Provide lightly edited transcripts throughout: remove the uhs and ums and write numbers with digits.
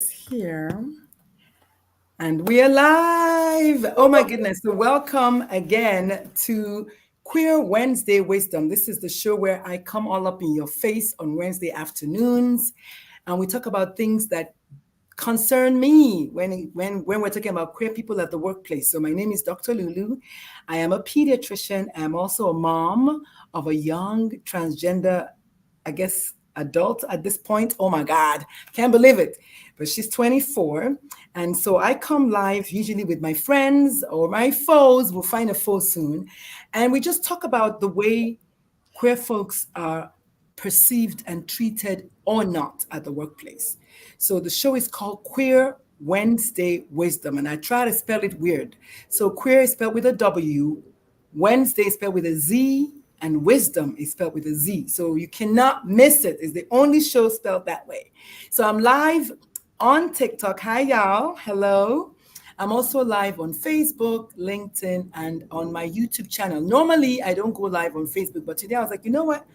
Here. And we are live. Oh my goodness. So welcome again to Queer Wednesday Wisdom. This is the show where I come all up in your face on Wednesday afternoons and we talk about things that concern me when we're talking about queer people at the workplace. So my name is Dr. Lulu. I am a pediatrician. I'm also a mom of a young transgender, I guess, adult at this point. Oh my God, can't believe it. But she's 24. And so I come live usually with my friends or my foes. We'll find a foe soon. And we just talk about the way queer folks are perceived and treated or not at the workplace. So the show is called Queer Wednesday Wisdom, and I try to spell it weird. So queer is spelled with a W, Wednesday is spelled with a Z, and wisdom is spelled with a Z. So you cannot miss it. It's the only show spelled that way. So I'm live on TikTok. Hi, y'all. Hello. I'm also live on Facebook, LinkedIn, and on my YouTube channel. Normally, I don't go live on Facebook, but today I was like, you know what?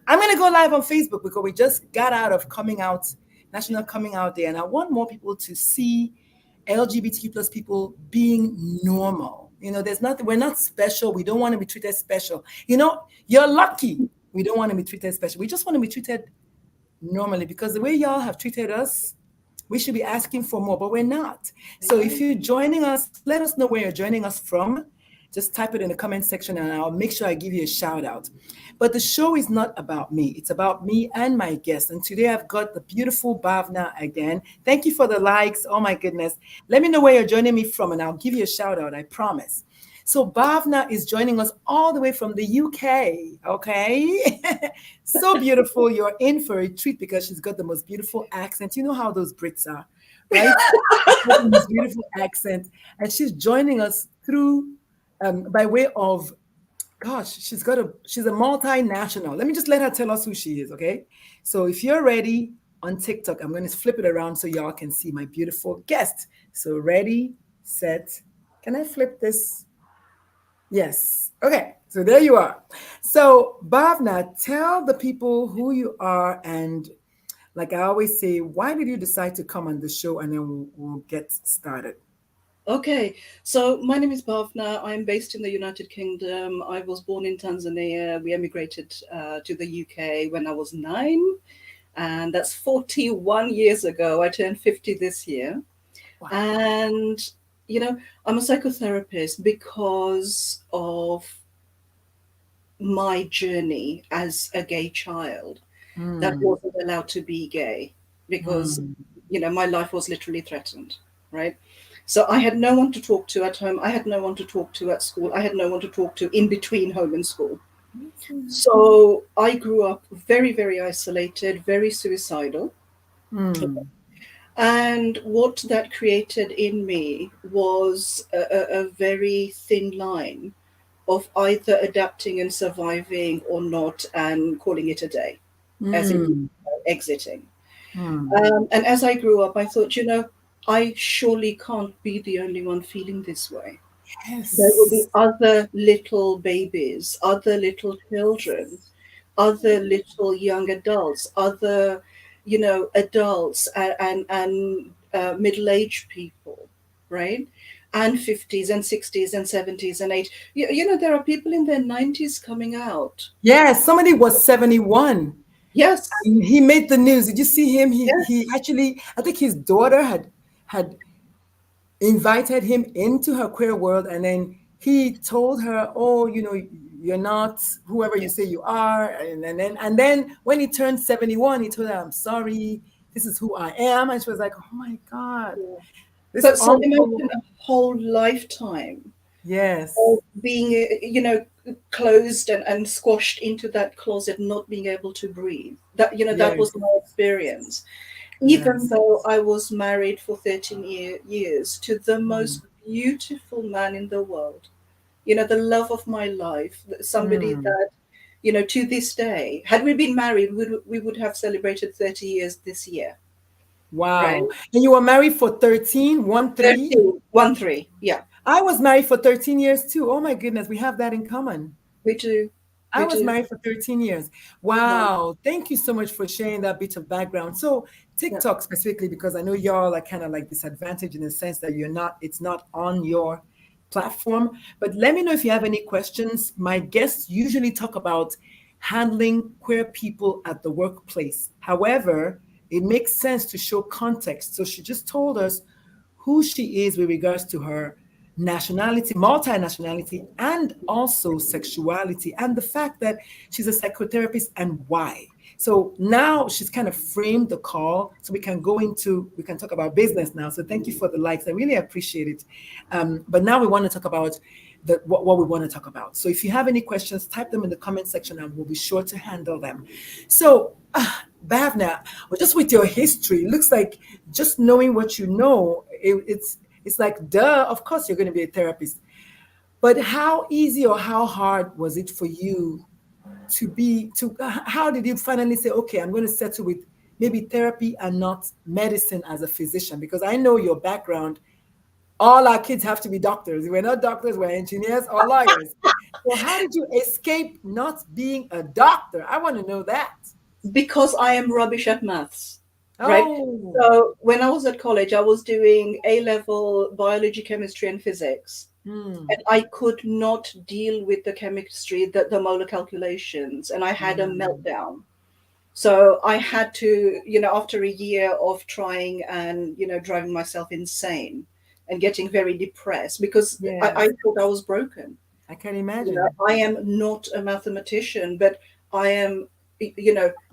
I'm going to go live on Facebook because we just got out of National Coming Out Day, and I want more people to see LGBTQ plus people being normal. You know, we're not special. We don't want to be treated special. You know, you're lucky. We don't want to be treated special. We just want to be treated normally because the way y'all have treated us, we should be asking for more, but we're not. So if you're joining us, let us know where you're joining us from. Just type it in the comment section and I'll make sure I give you a shout out. But the show is not about me. It's about me and my guests. And today I've got the beautiful Bhavnah again. Thank you for the likes. Oh my goodness. Let me know where you're joining me from and I'll give you a shout out, I promise. So Bhavnah is joining us all the way from the UK, okay? So beautiful. You're in for a treat because she's got the most beautiful accent. You know how those Brits are, right? This beautiful accent. And she's joining us through by way of, gosh, she's a multinational. Let me just let her tell us who she is, okay? So if you're ready on TikTok, I'm going to flip it around so y'all can see my beautiful guest. So ready, set. Can I flip this? Yes. Okay. So there you are. So Bhavnah, tell the people who you are and like I always say, why did you decide to come on the show and then we'll get started. Okay, so my name is Bhavnah. I'm based in the United Kingdom. I was born in Tanzania. We emigrated to the UK when I was 9, and that's 41 years ago. I turned 50 this year. Wow. And, I'm a psychotherapist because of my journey as a gay child that wasn't allowed to be gay because, my life was literally threatened, right? So I had no one to talk to at home. I had no one to talk to at school. I had no one to talk to in between home and school. So I grew up very, very isolated, very suicidal. And what that created in me was a very thin line of either adapting and surviving or not and calling it a day, as in exiting. And as I grew up, I thought, I surely can't be the only one feeling this way. Yes. There will be other little babies, other little children, other little young adults, other, adults and middle-aged people, right? And 50s and 60s and 70s and 80s. There are people in their 90s coming out. Yes, somebody was 71. Yes. He made the news. Did you see him? Yes. He actually, I think his daughter had invited him into her queer world, and then he told her, "Oh, you're not whoever you say you are." And then when he turned 71, he told her, "I'm sorry. This is who I am." And she was like, "Oh my God, this So uncle." imagine a whole lifetime Yes. of being, closed and squashed into that closet, not being able to breathe. That, that Yes. was my experience. Even Yes. though I was married for 13 years to the most beautiful man in the world, the love of my life, somebody that, to this day, had we been married, we would have celebrated 30 years this year. Right? Wow. And you were married for 13, 1-3? 13, 1-3, yeah. I was married for 13 years too. Oh my goodness, we have that in common. We do. I was married for 13 years. Wow. Wow. Thank you so much for sharing that bit of background. So Yeah. TikTok specifically, because I know y'all are kind of like disadvantaged in the sense that it's not on your platform. But let me know if you have any questions. My guests usually talk about handling queer people at the workplace. However, it makes sense to show context. So she just told us who she is with regards to her nationality, multinationality, and also sexuality, and the fact that she's a psychotherapist and why. So now she's kind of framed the call so we can talk about business now. So thank you for the likes. I really appreciate it. But now we want to talk about what we want to talk about. So if you have any questions, type them in the comment section and we'll be sure to handle them. So, Bhavnah, well, just with your history, it looks like just knowing what you know, it's like, duh, of course you're going to be a therapist. But how easy or how hard was it for you how did you finally say, okay, I'm going to settle with maybe therapy and not medicine as a physician? Because I know your background, all our kids have to be doctors. We're not doctors, we're engineers or lawyers. So how did you escape not being a doctor? I want to know that. Because I am rubbish at maths, right? Oh. So when I was at college, I was doing A-level biology, chemistry, and physics. Hmm. And I could not deal with the chemistry, the molar calculations, and I had a Hmm. meltdown. So I had to, after a year of trying and, driving myself insane and getting very depressed because I Yes, thought I was broken. I can imagine. I am not a mathematician, but I am,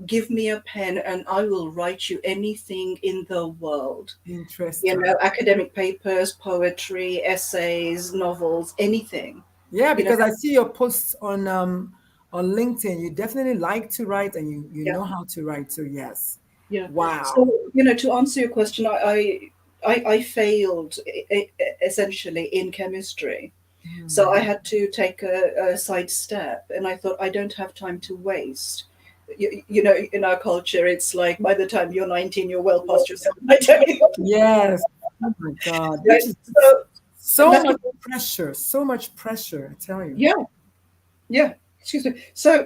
give me a pen and I will write you anything in the world. Interesting. Academic papers, poetry, essays, novels, anything. Yeah, You know, because I see your posts on LinkedIn. You definitely like to write and you yeah, know how to write. So yes. yeah. So, Wow. to answer your question, I failed essentially in chemistry. So I Hmm. had to take a side step, and I thought I don't have time to waste. In our culture, it's like by the time you're 19, you're well past yourself. I tell you, Yes. Oh my God. right? Which is So so that much was, pressure. So much pressure, I tell you. yeah, yeah. Excuse me. So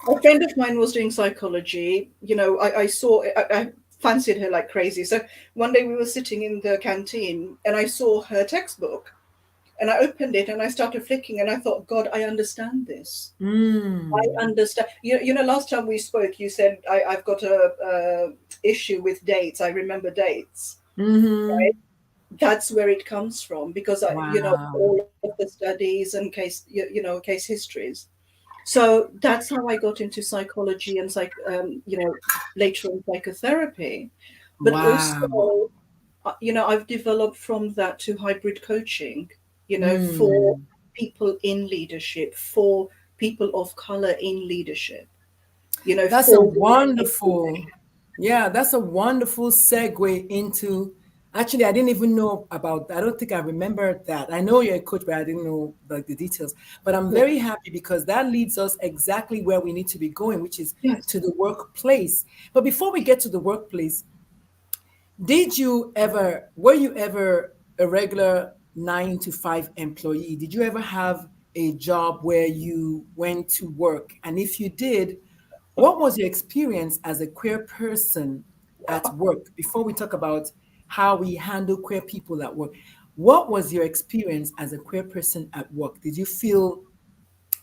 a friend of mine was doing psychology. I saw, I fancied her like crazy. So one day we were sitting in the canteen, and I saw her textbook, and I opened it and I started flicking, and I thought, God, I understand this. I Mm. understand. Last time we spoke, you said I've got a issue with dates. I remember dates. Hmm. That's where it comes from because Wow. all of the studies and case histories. So that's how I got into psychology and later on psychotherapy. But Wow. also, I've developed from that to hybrid coaching. For Mm. people in leadership, for people of color in leadership. That's a For women in wonderful, yeah, that's a wonderful segue into. Actually, I didn't even know about. I don't think I remember that. I know you're a coach, but I didn't know like the details. But I'm yeah, very happy because that leads us exactly where we need to be going, which is yes. to the workplace. But before we get to the workplace, were you ever a regular 9 to 5 employee? Did you ever have a job where you went to work? And if you did, what was your experience as a queer person at work? Before we talk about how we handle queer people at work, what was your experience as a queer person at work? Did you feel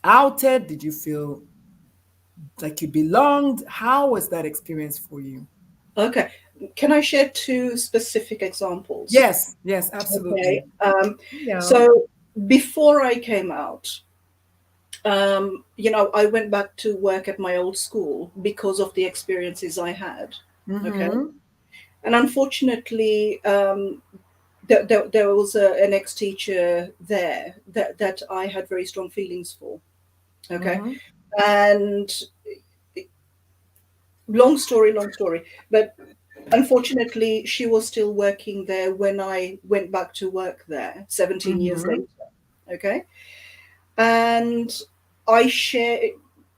outed? Did you feel like you belonged? How was that experience for you? Okay. Can I share two specific examples? Yes, yes, absolutely. Okay. Yeah. So before I came out, I went back to work at my old school because of the experiences I had. Okay. Mm-hmm. And unfortunately, there was an ex-teacher there that I had very strong feelings for. Okay. Mm-hmm. And long story. But unfortunately, she was still working there when I went back to work there 17 years Mm-hmm. later. Okay. And I share,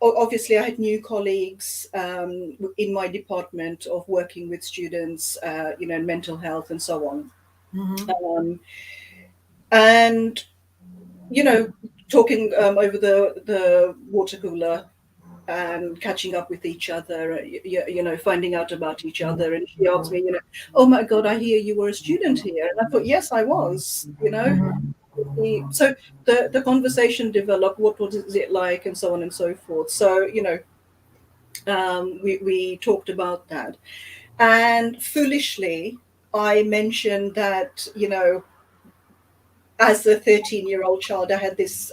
obviously, I had new colleagues in my department of working with students, mental health and so on. Mm-hmm. Um, and, you know, talking over the water cooler. and catching up with each other, finding out about each other. And she asked me, oh my God, I hear you were a student here. And I thought, yes, I was. So the conversation developed, what was it like, and so on and so forth. So, we talked about that. And foolishly, I mentioned that, as a 13-year-old child, I had this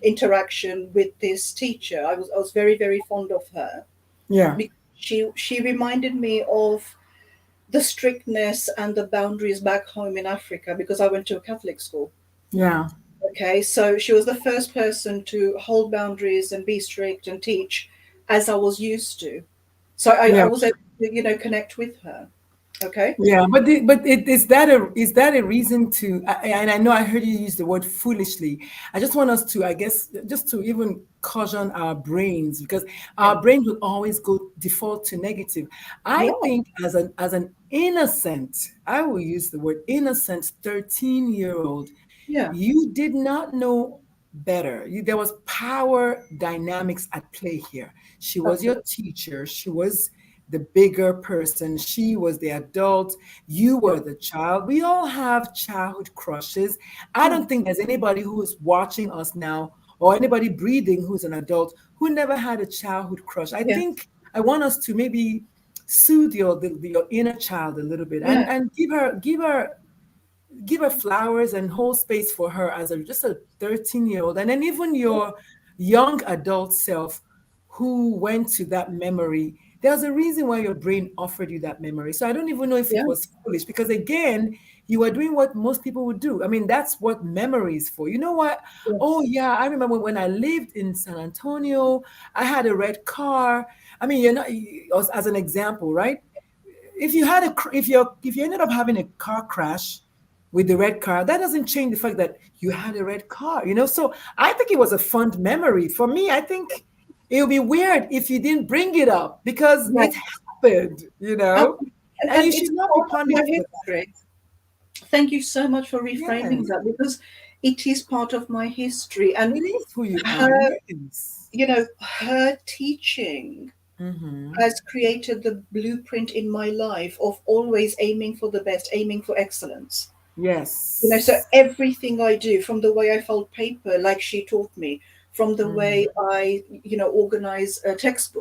interaction with this teacher. I was very, very fond of her. Yeah. She reminded me of the strictness and the boundaries back home in Africa, because I went to a Catholic school. Yeah. Okay, so she was the first person to hold boundaries and be strict and teach as I was used to. So I Yeah. was able to, connect with her. Okay. Yeah, is that a reason to? And I know I heard you use the word foolishly. I just want us to, I guess, just to even caution our brains, because Yeah. our brains will always go default to negative. I Yeah. think as an innocent, I will use the word innocent 13-year-old, Yeah. you did not know better. There was power dynamics at play here. She was your Absolutely. teacher. She was the bigger person. She was the adult. You Yeah. were the child. We all have childhood crushes. I Yeah. don't think there's anybody who is watching us now or anybody breathing who's an adult who never had a childhood crush. I Yeah. think I want us to maybe soothe your inner child a little bit, Yeah. and give her flowers and hold space for her as just a 13-year-old, and then even your young adult self who went to that memory. There's a reason why your brain offered you that memory. So I don't even know if it Yeah. was foolish, because again, you were doing what most people would do. I mean, that's what memory is for. You know what? Oh Yes. yeah, I remember when I lived in San Antonio, I had a red car. I mean, you're not, as an example, right? If you had a if you ended up having a car crash with the red car, that doesn't change the fact that you had a red car, So I think it was a fond memory. For me, I think it would be weird if you didn't bring it up, because Right. it happened. And And you it's should not be part of my punished for that. history. Thank you so much for reframing Yes, that, because it is part of my history. it And is who you are. her, Yes. her teaching Mm-hmm. has created the blueprint in my life of always aiming for the best, aiming for excellence. So Yes. everything I do, from the way I fold paper, like she taught me, from the Mm-hmm. way I, organize a text,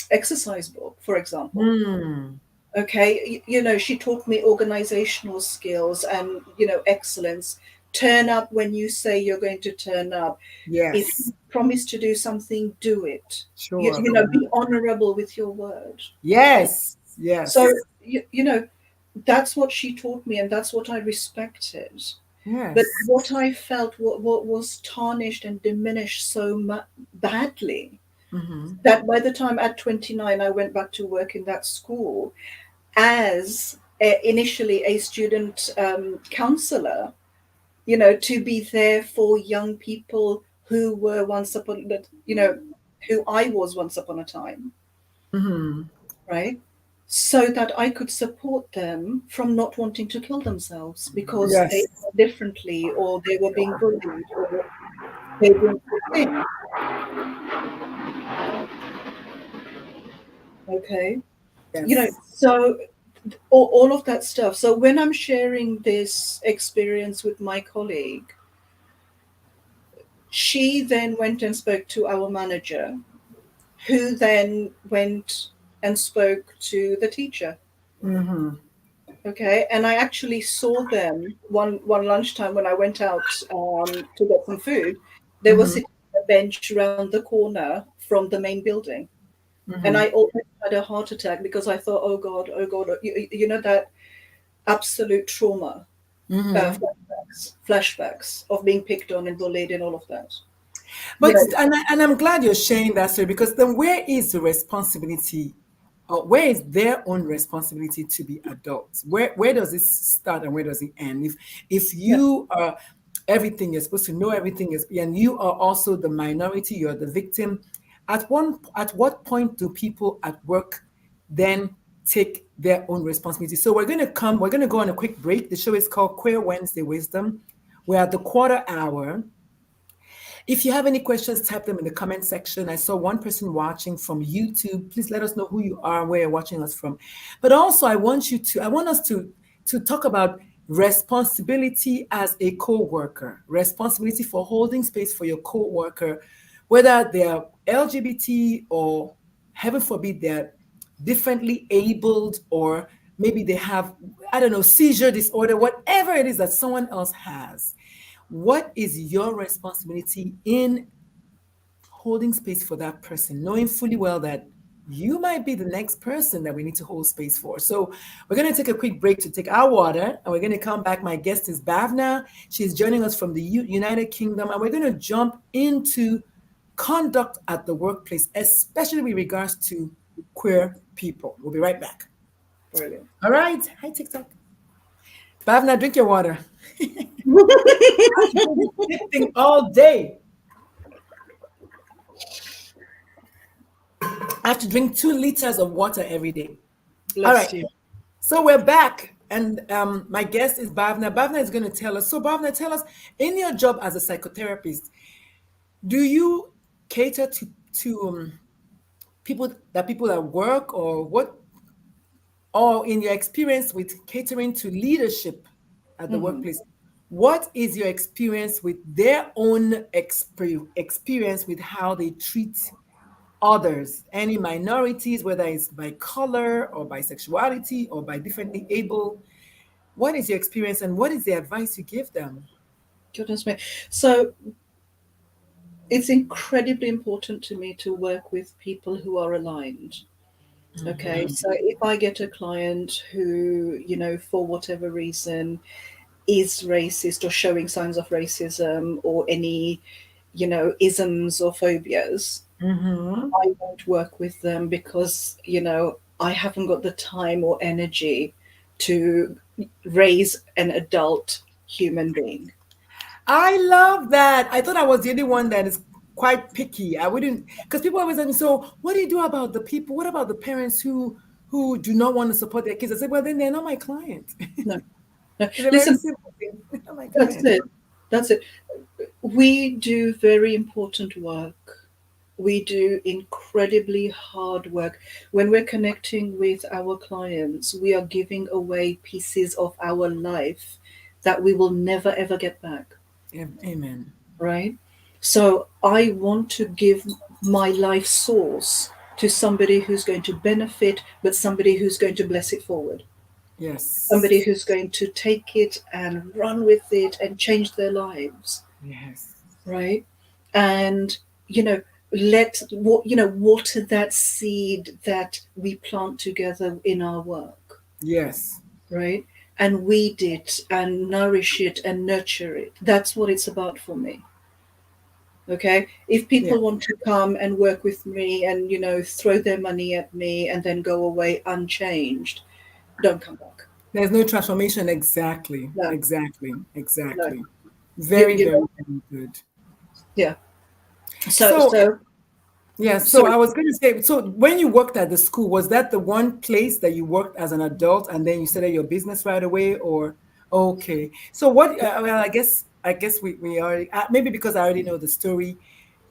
exercise book, for example. Mm. Okay, she taught me organizational skills and, excellence. Turn up when you say you're going to turn up. If Yes. you promise to do something, do it. Sure. Be honorable with your word. Okay. Yes. So, Yes. that's what she taught me, and that's what I respected. But Yes. what I felt, what was tarnished and diminished so badly, Mm-hmm. that by the time at 29 I went back to work in that school as initially a student counselor, to be there for young people who were once upon, who I was once upon a time, Mm-hmm. right? So that I could support them from not wanting to kill themselves because they Yes. thought differently, or they were being bullied, or they didn't fit in. Okay. Yes. So all of that stuff. So when I'm sharing this experience with my colleague, she then went and spoke to our manager, who then went and spoke to the teacher. Mm-hmm. Okay, and I actually saw them one lunchtime when I went out to get some food. They were Mm-hmm. sitting on a bench around the corner from the main building, and Mm-hmm. I almost had a heart attack because I thought, oh God, that absolute trauma, Mm-hmm. flashbacks of being picked on and bullied and all of that. You But know, and I'm glad you're sharing that story, because then where is the responsibility? Where is their own responsibility to be adults? Where does it start and where does it end? If yeah, you are everything, you're supposed to know everything is, and you are also the minority, you're the victim. At what point do people at work then take their own responsibility? So we're gonna go on a quick break. The show is called Queer Wednesday Wisdom. We're at the quarter hour. If you have any questions, type them in the comment section. I saw one person watching from YouTube. Please let us know who you are, where you're watching us from. But also, I want us to talk about responsibility as a co-worker, responsibility for holding space for your co-worker, whether they're LGBT or, heaven forbid, they're differently abled, or maybe they have, I don't know, seizure disorder, whatever it is that someone else has. What is your responsibility in holding space for that person, knowing fully well that you might be the next person that we need to hold space for? So we're going to take a quick break to take our water, and we're going to come back. My guest is Bhavnah. She's joining us from the United Kingdom, and we're going to jump into conduct at the workplace, especially with regards to queer people. We'll be right back. Brilliant. All right. Hi, TikTok. Bhavnah, drink your water. Sitting all day. I have to drink 2 liters of water every day. Bless All right. you. So we're back, and my guest is Bhavnah. Bhavnah is going to tell us. So Bhavnah, tell us, in your job as a psychotherapist, do you cater to people at work, or what? Or in your experience with catering to leadership at the workplace, what is your experience with their own experience with how they treat others, any minorities, whether it's by color or by sexuality or by differently able? What is your experience, and what is the advice you give them? Goodness me. So it's incredibly important to me to work with people who are aligned. Okay, so if I get a client who, for whatever reason is racist or showing signs of racism or any, isms or phobias, Mm-hmm. I won't work with them because, I haven't got the time or energy to raise an adult human being. I love that. I thought I was the only one that is quite picky. I wouldn't, because people always ask me, so what do you do about the people? What about the parents who do not want to support their kids? I said, well, then they're not my client. No, no. It's a very Listen, simple thing. They're not my that's client. it. That's it. We do very important work. We do incredibly hard work. When we're connecting with our clients, we are giving away pieces of our life that we will never ever get back, Amen. right? So I want to give my life source to somebody who's going to benefit, but somebody who's going to bless it forward. Somebody Yes. who's going to take it and run with it and change their lives, Yes. right? And let water that seed that we plant together in our work, Yes. right? And weed it and nourish it and nurture it. That's what it's about for me. Okay, if Yeah. people want to come and work with me and throw their money at me and then go away unchanged, don't come back. There's no transformation. Exactly. No, Exactly. no. Exactly. You, Very, you very, know, very good. yeah. So, So, so yeah, so sorry. I was going to say, so when you worked at the school, was that the one place that you worked as an adult, and then you started your business right away, or okay? So what? Well, I guess we already, maybe because I already know the story.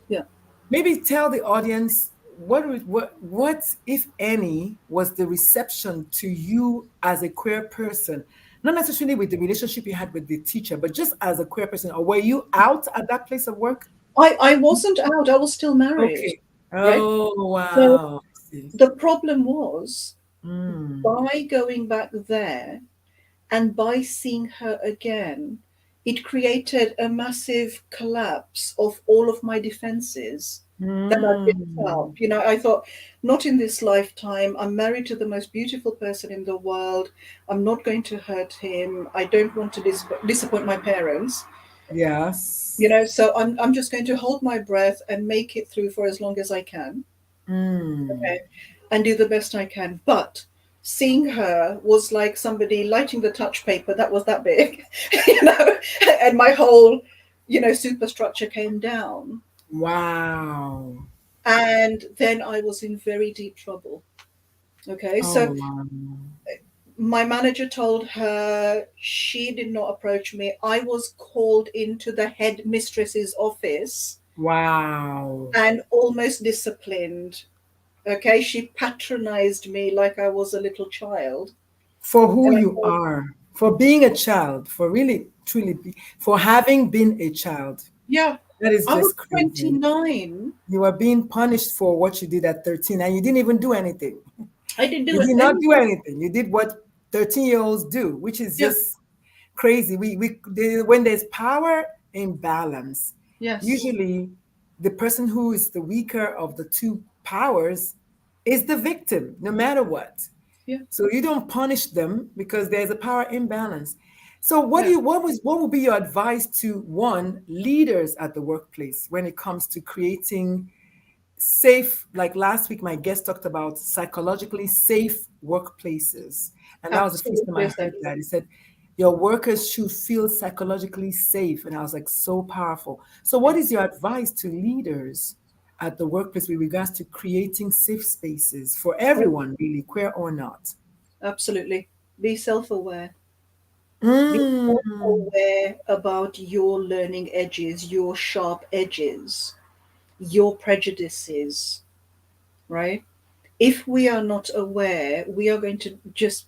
Yeah. Maybe tell the audience what if any was the reception to you as a queer person, not necessarily with the relationship you had with the teacher, but just as a queer person, or were you out at that place of work? I wasn't out. I was still married, Okay. right? Oh, So wow. I see. the problem was Mm. by going back there and by seeing her again, it created a massive collapse of all of my defenses that I built up. Mm. I thought, not in this lifetime. I'm married to the most beautiful person in the world. I'm not going to hurt him. I don't want to disappoint my parents. Yes. So I'm just going to hold my breath and make it through for as long as I can, Mm. okay, and do the best I can. But seeing her was like somebody lighting the touch paper that was that big, and my whole, superstructure came down. Wow. And then I was in very deep trouble. Okay, so Oh, wow. my manager told her she did not approach me. I was called into the head mistress's office Wow. and almost disciplined. Okay, she patronized me like I was a little child. For who And I you thought, are, for being a child, for really, truly, for having been a child. yeah, That is I was just crazy. 29. You are being punished for what you did at 13, and you didn't even do anything. I didn't You do did not do anything. anything. You did what 13-year-olds do, which is Yeah, just crazy. When there's power imbalance, yes, usually the person who is the weaker of the two powers is the victim, no matter what. yeah, So you don't punish them because there's a power imbalance. So yeah. what would be your advice to one leaders at the workplace when it comes to creating safe, like last week my guest talked about psychologically safe workplaces, and that was the first time Absolutely I heard essential. that. He said your workers should feel psychologically safe, and I was like, so powerful. So Yeah, what is your advice to leaders at the workplace with regards to creating safe spaces for oh, everyone, really, queer or not? absolutely. Be self-aware. Be Mm. self-aware about your learning edges, your sharp edges, your prejudices, right? If we are not aware, we are going to just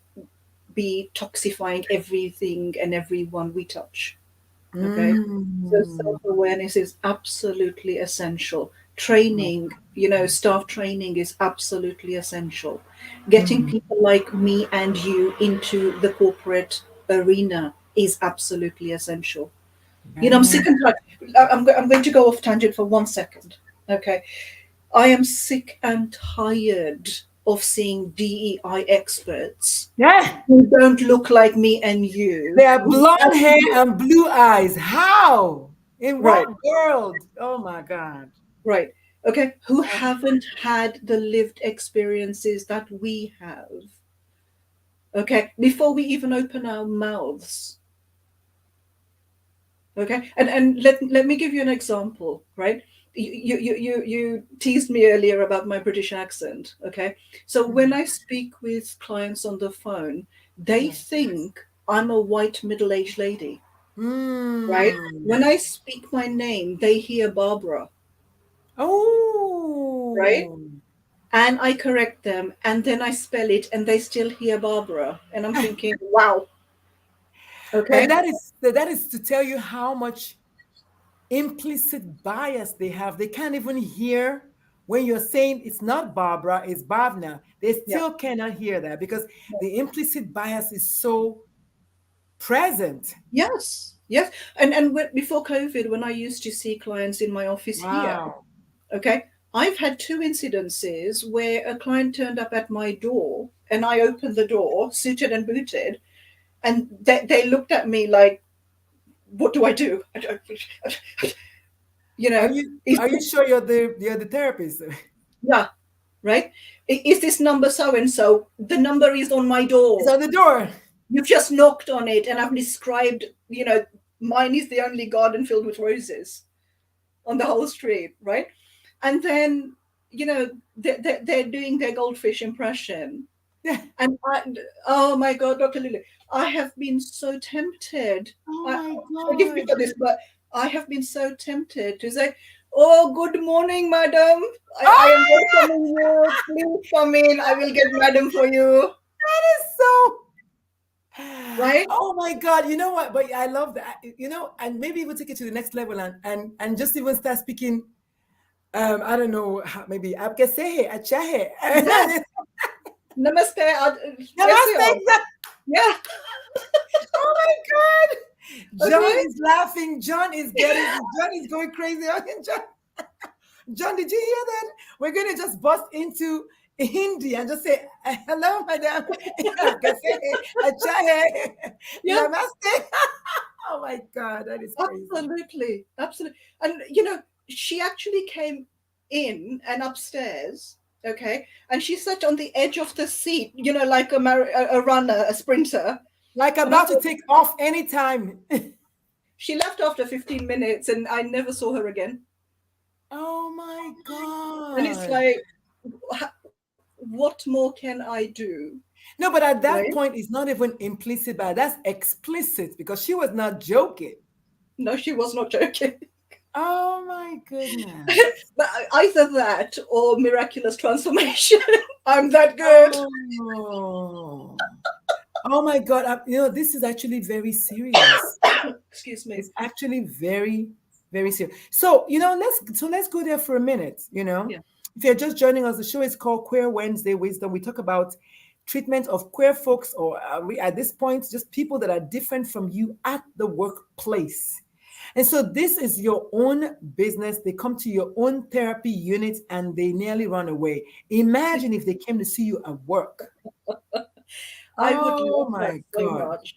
be toxifying everything and everyone we touch. Okay. So Mm. self-awareness is absolutely essential. Training, staff training is absolutely essential. Getting Mm. people like me and you into the corporate arena is absolutely essential. I'm Yeah. sick and tired. I'm going to go off tangent for 1 second. Okay. I am sick and tired of seeing DEI experts Yeah. who don't look like me and They you. have blonde hair and blue eyes. How? In Right, what world? Oh my God. right. Okay, who haven't had the lived experiences that we have. Okay, before we even open our mouths. Okay, and let me give you an example, right? You teased me earlier about my British accent. Okay, so when I speak with clients on the phone, they Yeah. think I'm a white middle-aged lady, right? Mm. When I speak my name, they hear Barbara, right? Oh. And I correct them, and then I spell it, and they still hear Barbara, and I'm thinking, wow, And okay, that is to tell you how much implicit bias they have. They can't even hear when you're saying it's not Barbara, it's Bhavnah. They yeah. still cannot hear that because the implicit bias is so present. Yes, yes. And before COVID, when I used to see clients in my office here, Wow. okay, I've had two incidences where a client turned up at my door and I opened the door, suited and booted, and they looked at me like, "What do I do?" You Are know, you is are you this, sure you're the therapist? yeah, right? Is this number so and so? The number is on my It's door. on the door. You've just knocked on it, and I've described, mine is the only garden filled with roses on the whole street, right? And then, they're doing their goldfish impression. Yeah. And oh my God, Dr. Lulu, I have been so tempted. Oh I, my Forgive me God. for this, but I have been so tempted to say, "Oh, good morning, madam. I am Ah! welcoming you. Please come in. I will get madam for you." That is so. Right? Oh my God! You know what? But I love that. And maybe we'll take it to the next level and just even start speaking. I don't know. Maybe आपके से है अच्छा Yeah. है. Namaste. Kaise Namaste. ho? Yeah. Oh my God! John Okay. is laughing. John is going crazy. John, did you hear that? We're going to just bust into Hindi and just say, hello, madam. Kaise hai? Acha hai? Yeah. Namaste. Oh my God, that is crazy. Absolutely, absolutely. And she actually came in and upstairs, okay, and she sat on the edge of the seat, like a runner, a sprinter. Like And I about to thought take off anytime. she left after 15 minutes, and I never saw her again. Oh my And it's God. like, what more can I do, No, but at right? that point, it's not even implicit, but that's explicit because she was not joking. No, she was not joking. Oh my goodness. But either that or miraculous transformation. I'm that good. Oh. Oh my God. This is actually very serious. Excuse me. It's actually very, very serious. So, let's go there for a minute. Yeah. If you're just joining us, the show is called Queer Wednesday Wisdom. We talk about treatment of queer folks, or we at this point, just people that are different from you at the workplace. And so this is your own business. They come to your own therapy unit and they nearly run away. Imagine if they came to see you at work. I would Oh love that my so God. much.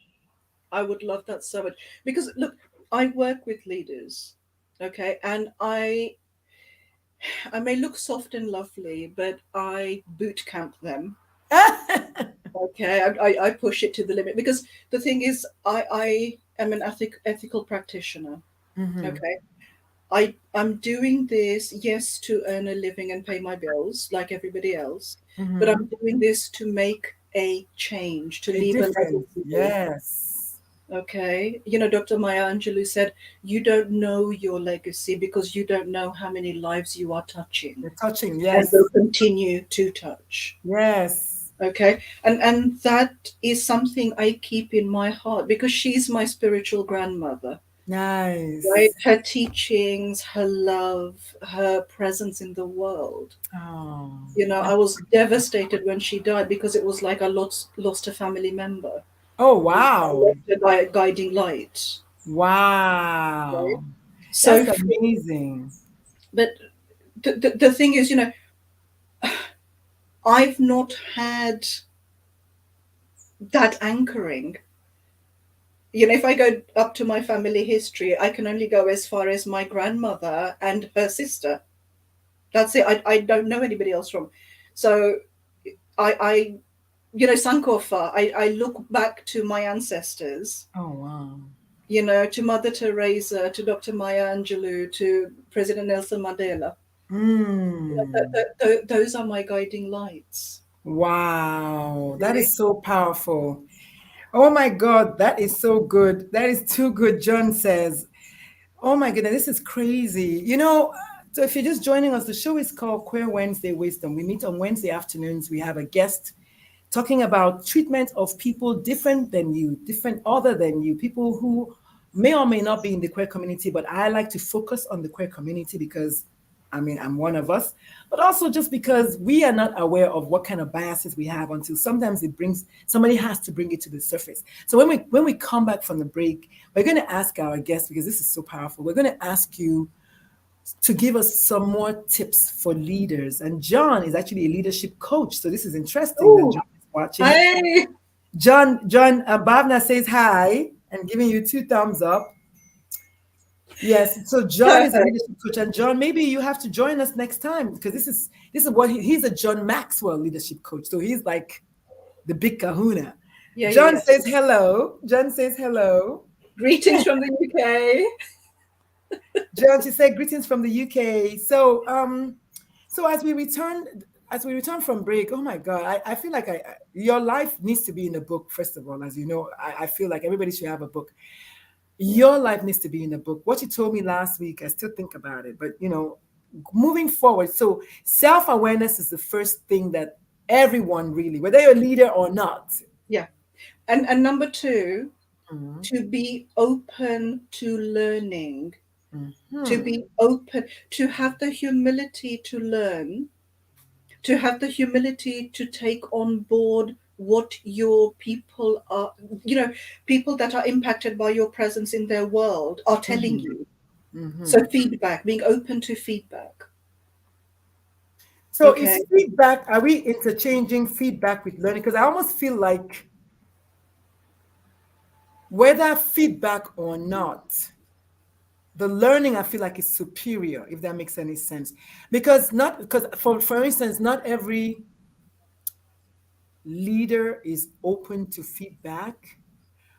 I would love that so much. Because look, I work with leaders, okay, and I may look soft and lovely, but I boot camp them. Okay, I push it to the limit because the thing is, I am an ethical practitioner. Mhm, Okay, I'm doing this, yes, to earn a living and pay my bills like everybody else, but I'm mhm. doing this to make a change, to A leave a difference. legacy. Yes. Okay, Dr. Maya Angelou said, "You don't know your legacy because you don't know how many lives you are touching, The touching. and will Yes. continue to touch." Yes. Okay, and that is something I keep in my heart because she's my spiritual grandmother. Right, Nice. her teachings, her love, her presence in the world. Oh, I was devastated when she died because it was like I lost a family member. oh I wow. lost a guiding light. Right. Wow. So, That's amazing. but the thing is, I've not had that anchoring. If I go up to my family history, I can only go as far as my grandmother and her sister. That's it. I don't know anybody else from. So I Sankofa, I look back to my ancestors, Oh wow. to Mother Teresa, to Dr. Maya Angelou, to President Nelson Mandela. Mm. Those are my guiding lights. Wow. That Okay? is so powerful. Oh my God, that is so good. That is too good, John says. Oh my goodness, this is crazy. So if you're just joining us, the show is called Queer Wednesday Wisdom. We meet on Wednesday afternoons. We have a guest talking about treatment of people different than you, different other than you, people who may or may not be in the queer community, but I like to focus on the queer community because I'm one of us, but also just because we are not aware of what kind of biases we have until sometimes somebody has to bring it to the surface. So when we come back from the break, we're going to ask our guests, because this is so powerful, we're going to ask you to give us some more tips for leaders. And John is actually a leadership coach. So this is interesting that Oh, John is watching. hey! John, Bhavnah says hi and giving you two thumbs up. Yes. So John is a Perfect. leadership coach. And John, maybe you have to join us next time, because this is what he's a John Maxwell leadership coach. So he's like the big kahuna. Yeah, yeah, John yeah. says hello. John says hello. Greetings from the UK. John, she said greetings from the UK. So as we return from break, oh my God, I feel like your life needs to be in a book, first of all. As you know, I feel like everybody should have a book. Your life needs to be in a book. What you told me last week, I still think about it. But moving forward, so self-awareness is the first thing that everyone really, whether you're a leader or not. Yeah. And number two, Mhm. to be open to learning, to Mhm. be open, to have the humility to learn, to have the humility to take on board what your people are, people that are impacted by your presence in their world are telling Mhm. you. So Mhm. feedback, being open to feedback. So Okay. is feedback, are we interchanging feedback with learning? Because I almost feel like whether feedback or not, the learning I feel like is superior, if that makes any sense. Because for instance, not every leader is open to feedback,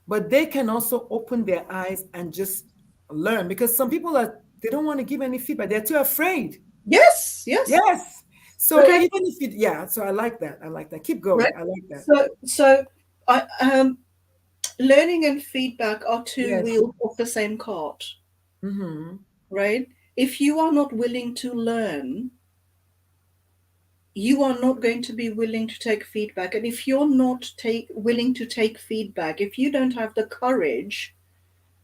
but they can also open their eyes and just learn. Because some people they don't want to give any feedback. They're too afraid. Yes, yes. Yes. So Okay. even if yeah, so I like that. I like that. Keep going. Right. I like that. So I learning and feedback are two Yes. wheels of the same cart. Mm-hmm. right? If you are not willing to learn, you are not going to be willing to take feedback. And if you're not willing to take feedback, if you don't have the courage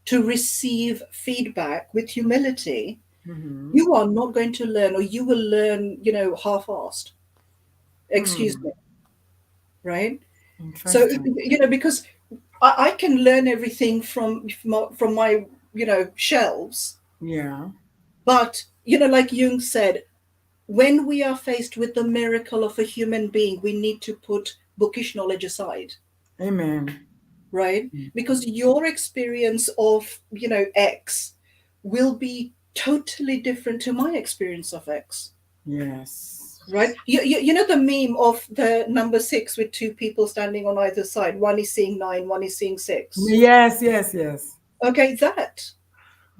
to receive feedback with humility, Mm-hmm. you are not going to learn, or you will learn, half-assed. Excuse Hmm. me, right? So, Interesting. because I can learn everything from my, shelves, Yeah. but like Jung said, when we are faced with the miracle of a human being, we need to put bookish knowledge aside, Amen. right? Mm. Because your experience of, X will be totally different to my experience of X, Yes. right? You know the meme of the number six with two people standing on either side. One is seeing nine, one is seeing six. Yes, yes, yes. Okay, that.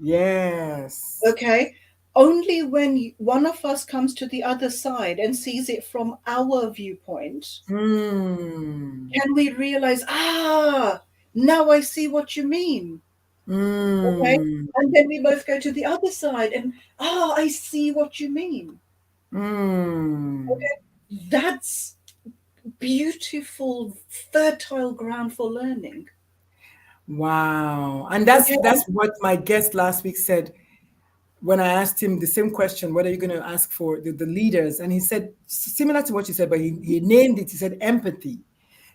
Yes. Okay. Only when one of us comes to the other side and sees it from our viewpoint Hmm. can we realize, now I see what you mean. Okay. Hmm. And then we both go to the other side and, I see what you mean. Hmm. Okay. That's beautiful, fertile ground for learning. Wow. And that's Okay. that's what my guest last week said when I asked him the same question, what are you going to ask for the leaders? And he said, similar to what you said, but he named it. He said, empathy.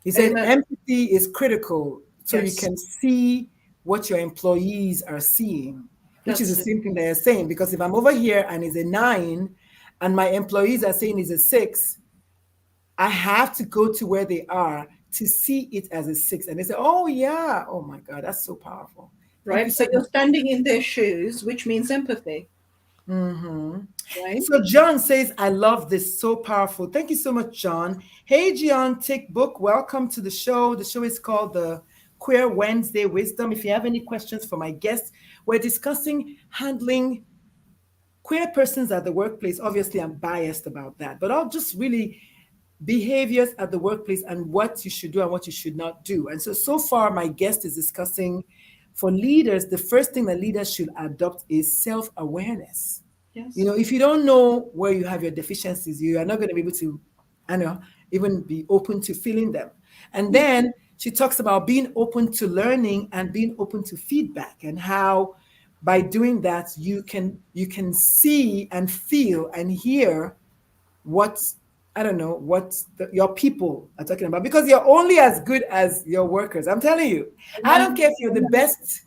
He said, Amen. empathy is critical so you Yes. can see what your employees are seeing, which is the That's it. same thing they're saying. Because if I'm over here and it's a 9 and my employees are saying it's a 6, I have to go to where they are to see it as a 6. And they say, oh, yeah. Oh, my God, that's so powerful. Thank you Right. So so you're much. standing in their shoes, which means empathy. Mhm. Right. So John says, I love this. So powerful. Thank you so much, John. Hey, John, Tick Book. Welcome to the show. The show is called the Queer Wednesday Wisdom. If you have any questions for my guests, we're discussing handling queer persons at the workplace. Obviously, I'm biased about that, but I'll just really behaviors at the workplace and what you should do and what you should not do. And so far, my guest is discussing for leaders, the first thing that leaders should adopt is self awareness. Yes. If you don't know where you have your deficiencies, you are not going to be able to, I know, even be open to feeling them. And Yeah. then she talks about being open to learning and being open to feedback and how by doing that you can see and feel and hear what I don't know what your people are talking about because you're only as good as your workers. I'm telling you. I don't Amen. care if you're the Amen. best,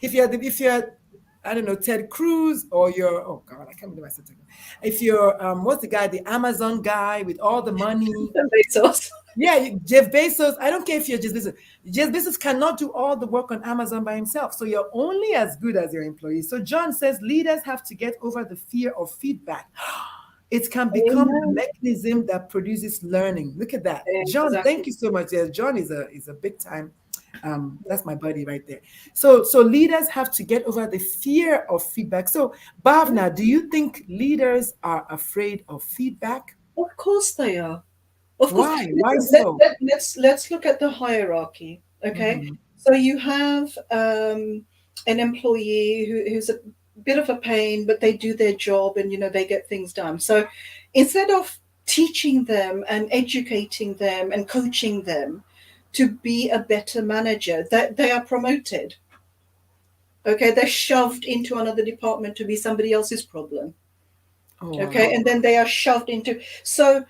if you're I don't know Ted Cruz or you're oh God I can't believe I said Ted Cruz. If you're what's the guy the Amazon guy with all the money. Bezos. Yeah, Jeff Bezos. I don't care if you're Jeff Bezos. Jeff Bezos cannot do all the work on Amazon by himself. So you're only as good as your employees. So John says leaders have to get over the fear of feedback. It can become the Amen. mechanism that produces learning. Look at that. John, thank Exactly. you so much. Yes, John is a big time. That's my buddy right there. So leaders have to get over the fear of feedback. So Yeah. Bhavna, do you think leaders are afraid of feedback? Of course they are. Of course. Why? Why Listen, so? let's look at the hierarchy. Okay. Mhm. So you have an employee who's a bit of a pain, but they do their job and they get things done. So instead of teaching them and educating them and coaching them to be a better manager, that they are promoted. Okay, they're shoved into another department to be somebody else's problem. Oh Okay, wow. and then they are shoved into. So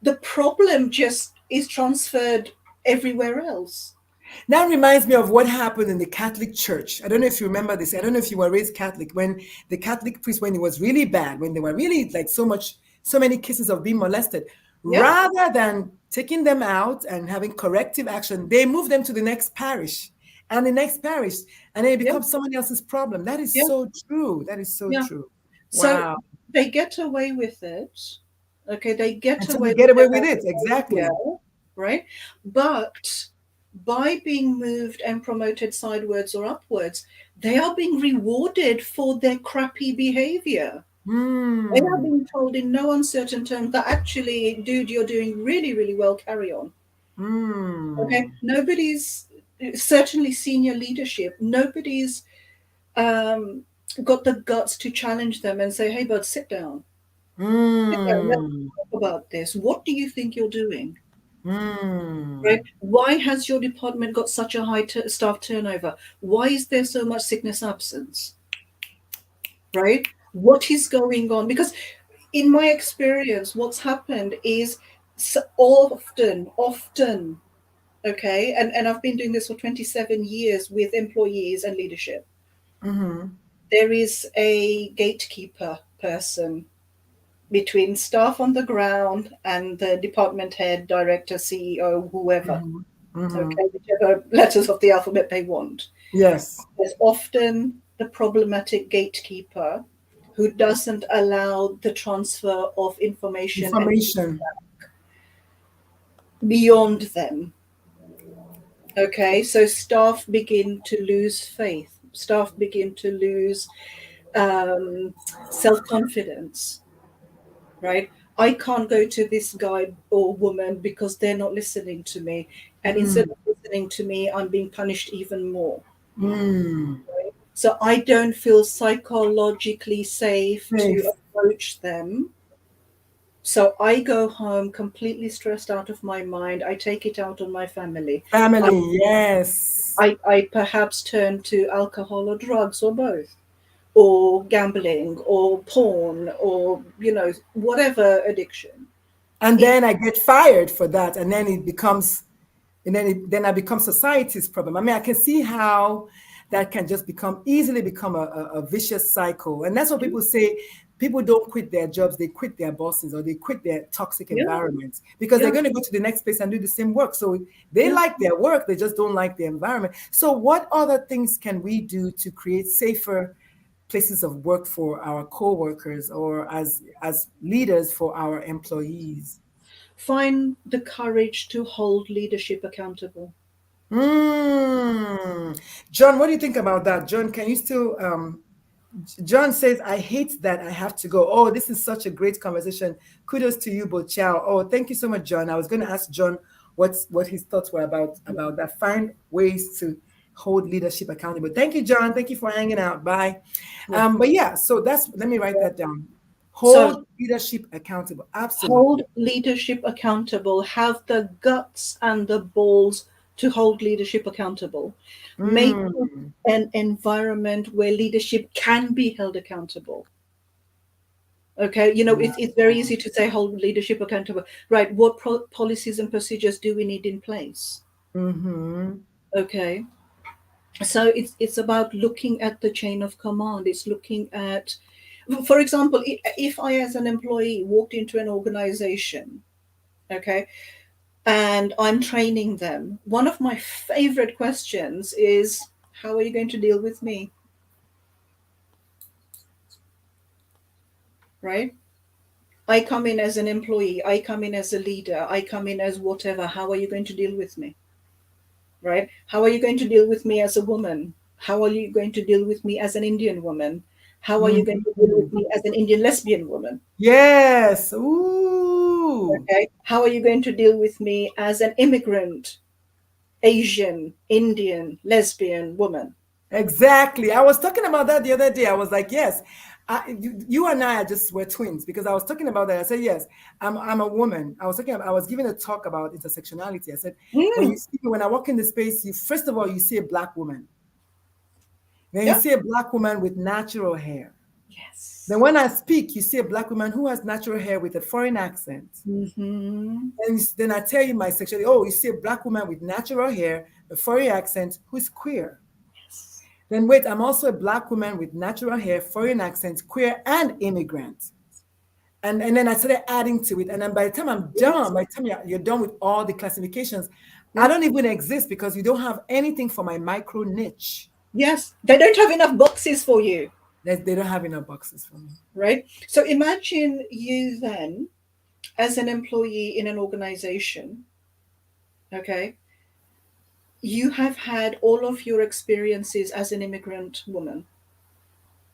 the problem just is transferred everywhere else. That reminds me of what happened in the Catholic Church. I don't know if you remember this. I don't know if you were raised Catholic when the Catholic priest, when it was really bad, when there were really like so many cases of being molested, Yeah, rather than taking them out and having corrective action, they moved them to the next parish and the next parish, and then it yeah, becomes someone else's problem. That is yeah, so true. That is so yeah. true. So Wow. they get away with it. Okay, they get Until they away get with away their with it. Exactly. behavior, right? But by being moved and promoted sidewards or upwards, they are being rewarded for their crappy behavior. They are Hmm. being told in no uncertain terms that actually, dude, you're doing really, really well, carry on. Okay. Hmm. Nobody's, certainly senior leadership, nobody's um, got the guts to challenge them and say, hey, bud, sit down. Sit down. Let's Mm. talk about this. What do you think you're doing? Right? Mm. Why has your department got such a high staff turnover? Why is there so much sickness absence? Right? What is going on? Because in my experience, what's happened is so often, okay, and I've been doing this for 27 years with employees and leadership. Mm-hmm. There is a gatekeeper person between staff on the ground and the department head, director, CEO, whoever, Mm-hmm. Mm-hmm. okay, whichever letters of the alphabet they want. Yes. There's often the problematic gatekeeper who doesn't allow the transfer of information and Information. beyond them. Okay, so staff begin to lose faith, staff begin to lose self confidence, right? I can't go to this guy or woman because they're not listening to me. And instead Mm. of listening to me, I'm being punished even more. Mm. So I don't feel psychologically safe to Safe. approach them. So I go home completely stressed out of my mind. I take it out on my family. I, Family. Yes. I perhaps turn to alcohol or drugs or both, or gambling or porn or, whatever addiction. And It, then I get fired for that, and then it becomes, then I become society's problem. I mean, I can see how that can just easily become a vicious cycle, and that's what people say. People don't quit their jobs; they quit their bosses or they quit their toxic yeah, environments because they're yeah, going to go to the next place and do the same work. So they yeah. like their work; they just don't like the environment. So, what other things can we do to create safer places of work for our co-workers or as leaders for our employees? Find the courage to hold leadership accountable. Mm. John, what do you think about that? John, can you still John says, I hate that I have to go. Oh, this is such a great conversation. Kudos to you, Bochao. Oh, thank you so much, John. I was going to ask John what his thoughts were about that. Find ways to hold leadership accountable. Thank you, John. Thank you for hanging out. Bye. Yeah. But yeah, so let me write that down. So Hold leadership accountable. hold Absolutely. leadership accountable, have the guts and the balls to hold leadership accountable. Make it Mm. an environment where leadership can be held accountable. Okay, it's very easy to say hold leadership accountable. Right, what policies and procedures do we need in place? Mm-hmm. Okay, so it's about looking at the chain of command. It's looking at, for example, if I as an employee walked into an organization, okay, and I'm training them, one of my favorite questions is, how are you going to deal with me? Right? I come in as an employee, I come in as a leader, I come in as whatever. How are you going to deal with me? Right? How are you going to deal with me as a woman? How are you going to deal with me as an Indian woman? How are you going to deal Mm-hmm. with me as an Indian lesbian woman? Yes. Ooh. Okay. How are you going to deal with me as an immigrant, Asian, Indian, lesbian woman? Exactly. I was talking about that the other day. I was like, yes, you and I just were twins because I was talking about that. I said, yes, I'm a woman. I was giving a talk about intersectionality. I said, Mm, when I walk in the space, first of all, you see a black woman. Then you yeah. see a black woman with natural hair. Then Yes. when I speak, you see a black woman who has natural hair with a foreign accent. Mm-hmm. And then I tell you my sexuality. Oh, you see a black woman with natural hair, a foreign accent, who's queer. Yes. Then wait, I'm also a black woman with natural hair, foreign accent, queer, and immigrant. And then I started adding to it. And then by the time I'm done, Yes. by the time you're done with all the classifications, I Yeah. don't even exist because you don't have anything for my micro niche. Yes. They don't have enough boxes for you. They don't have enough boxes for me. Right. So imagine you then, as an employee in an organization, okay, you have had all of your experiences as an immigrant woman.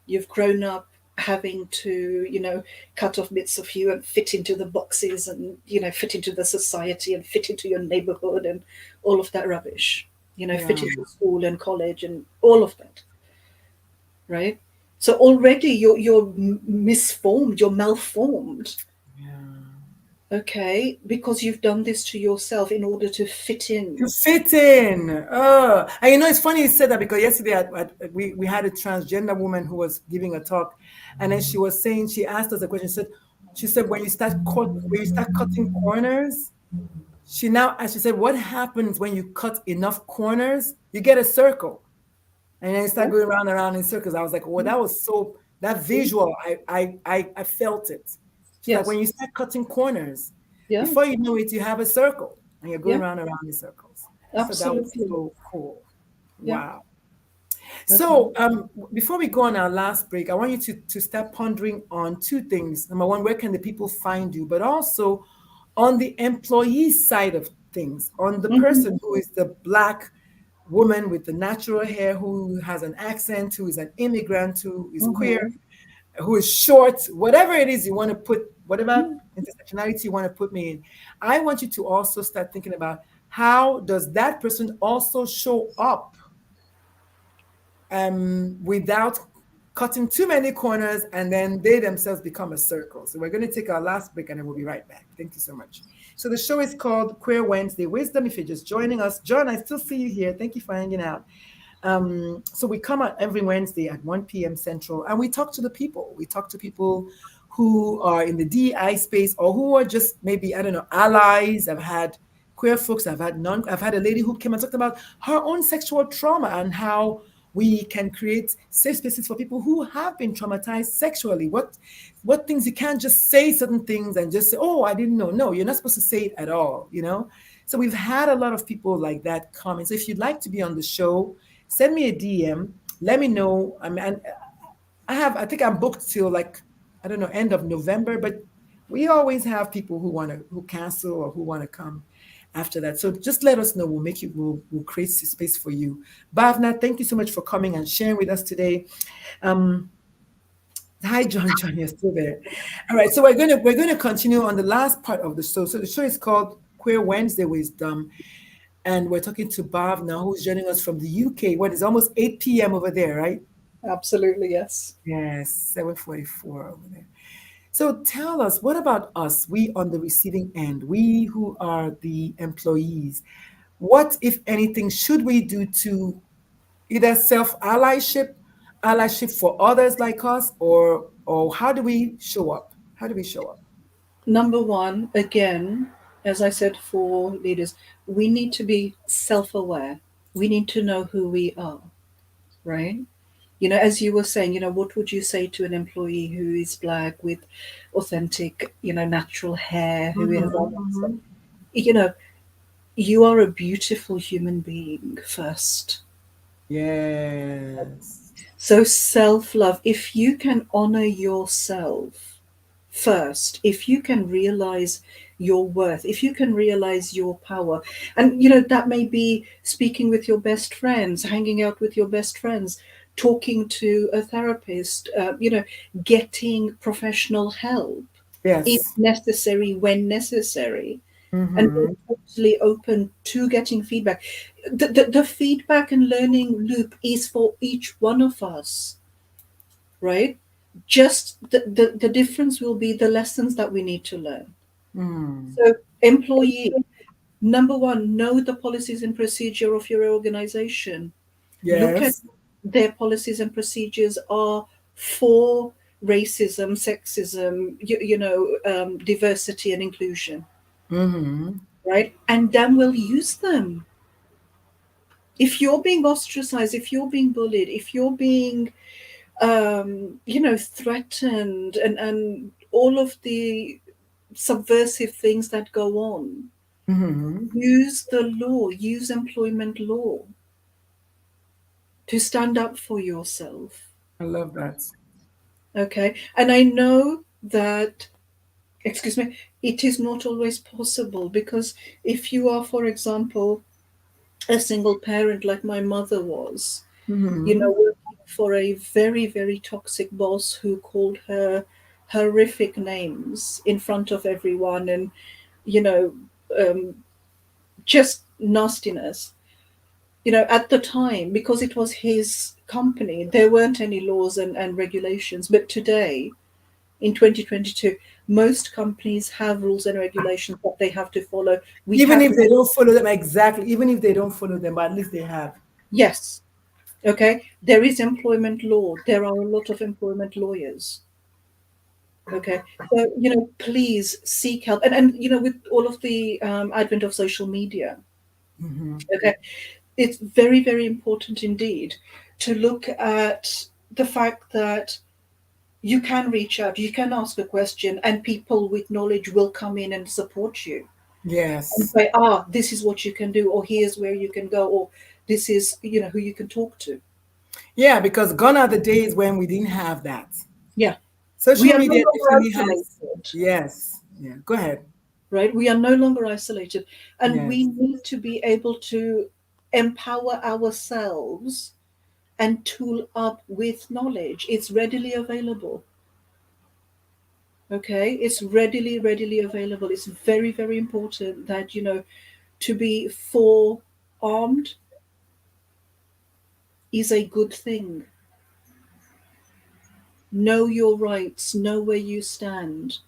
You've grown up having to, cut off bits of you and fit into the boxes and, fit into the society and fit into your neighborhood and all of that rubbish, Yeah. fit into school and college and all of that. Right. So already you're misformed, you're malformed. Yeah. Okay, because you've done this to yourself in order to fit To in. fit in. And you know, it's funny you said that because yesterday we had a transgender woman who was giving a talk, and then she was saying, she asked us a question. She said when you start cutting corners, she said, what happens when you cut enough corners? You get a circle. And then you start Yeah. going round and round in circles. I was like, well, that was so that See? visual, I felt it. She's like, when Yes. you start cutting corners, Yeah. before you know it, you have a circle and you're going Yeah. round and round in circles. I thought that was Absolutely. so cool. Yeah. Wow. Okay. So before we go on our last break, I want you to start pondering on two things. Number one, where can the people find you? But also on the employee side of things, on the Hmm. person who is the Black woman with the natural hair, who has an accent, who is an immigrant, who is queer, Hmm. who is short, whatever it is you want to put, whatever intersectionality you want to put me in. I want you to also start thinking about how does that person also show up without cutting too many corners, and then they themselves become a circle. So we're going to take our last break and then we'll be right back. Thank you so much. So the show is called Queer Wednesday Wisdom. If you're just joining us, John, I still see you here. Thank you for hanging out. So we come out every Wednesday at 1 p.m. Central, and we talk to the people. We talk to people who are in the DEI space or who are just maybe, I don't know, allies. I've had queer folks, I've had a lady who came and talked about her own sexual trauma and how we can create safe spaces for people who have been traumatized sexually. What things you can't just say certain things and just say, oh, I didn't know. No, you're not supposed to say it at all, you know? So we've had a lot of people like that coming. So if you'd like to be on the show, send me a DM. Let me know. I think I'm booked till like, I don't know, end of November, but we always have people who cancel or who want to come after that. So just let us know. We'll create space for you. Bhavna, thank you so much for coming and sharing with us today. Um, Hi, John. John, you're still there. All right, so we're gonna continue on the last part of the show. So the show is called Queer Wednesday Wisdom, and we're talking to Bob now, who's joining us from the UK. What is almost 8 p.m. over there, right? Absolutely. Yes. Yes, 7:44 over there. So tell us, what about us, we on the receiving end, we who are the employees? What, if anything, should we do to either allyship for others like us, or how do we show up? How do we show up? Number one, again, as I said for leaders, we need to be self aware. We need to know who we are, right? As you were saying, what would you say to an employee who is Black with authentic, natural hair, who has all that stuff? Mm-hmm. You know, you are a beautiful human being first. Yes. So self love, if you can honor yourself first, if you can realize your worth, if you can realize your power, and that may be speaking with your best friends, hanging out with your best friends, talking to a therapist, getting professional help if Yes. necessary, when necessary, and being Mm-hmm. totally open to getting feedback. The feedback and learning loop is for each one of us, right? Just the difference will be the lessons that we need to learn. Mm. So, employee, number one, know the policies and procedure of your organization. Look at Yes. their policies and procedures are for racism, sexism, diversity and inclusion, Mm-hmm. right? And then we'll use them. If you're being ostracized, if you're being bullied, if you're being threatened, and all of the subversive things that go on, Mm-hmm. use the law, use employment law to stand up for yourself. I love that. Okay. And I know that, excuse me, it is not always possible, because if you are, for example, a single parent like my mother was, Mm-hmm. working for a very, very toxic boss who called her horrific names in front of everyone, and, you know, um, just nastiness. At the time, because it was his company, there weren't any laws and regulations. But today, in 2022, most companies have rules and regulations that they have to follow. We Even have, if they don't follow them exactly, even if they don't follow them, but at least they have. yes, okay, there is employment law. There are a lot of employment lawyers. Okay, so please seek help, and with all of the advent of social media, Hmm. okay, it's very, very important indeed to look at the fact that you can reach out, you can ask a question, and people with knowledge will come in and support you and Yes. say, this is what you can do, or here's where you can go, or this is, who you can talk to. Yeah, because gone are the days when we didn't have that. Yeah, we Social are no media longer definitely has. isolated, Yes. Yeah. Go ahead. right? We are no longer isolated, and we Yes. need to be able to empower ourselves and tool up with knowledge. It's readily available. Okay, it's readily available. It's very, very important that to be forearmed is a good thing. Know your rights, know where you stand.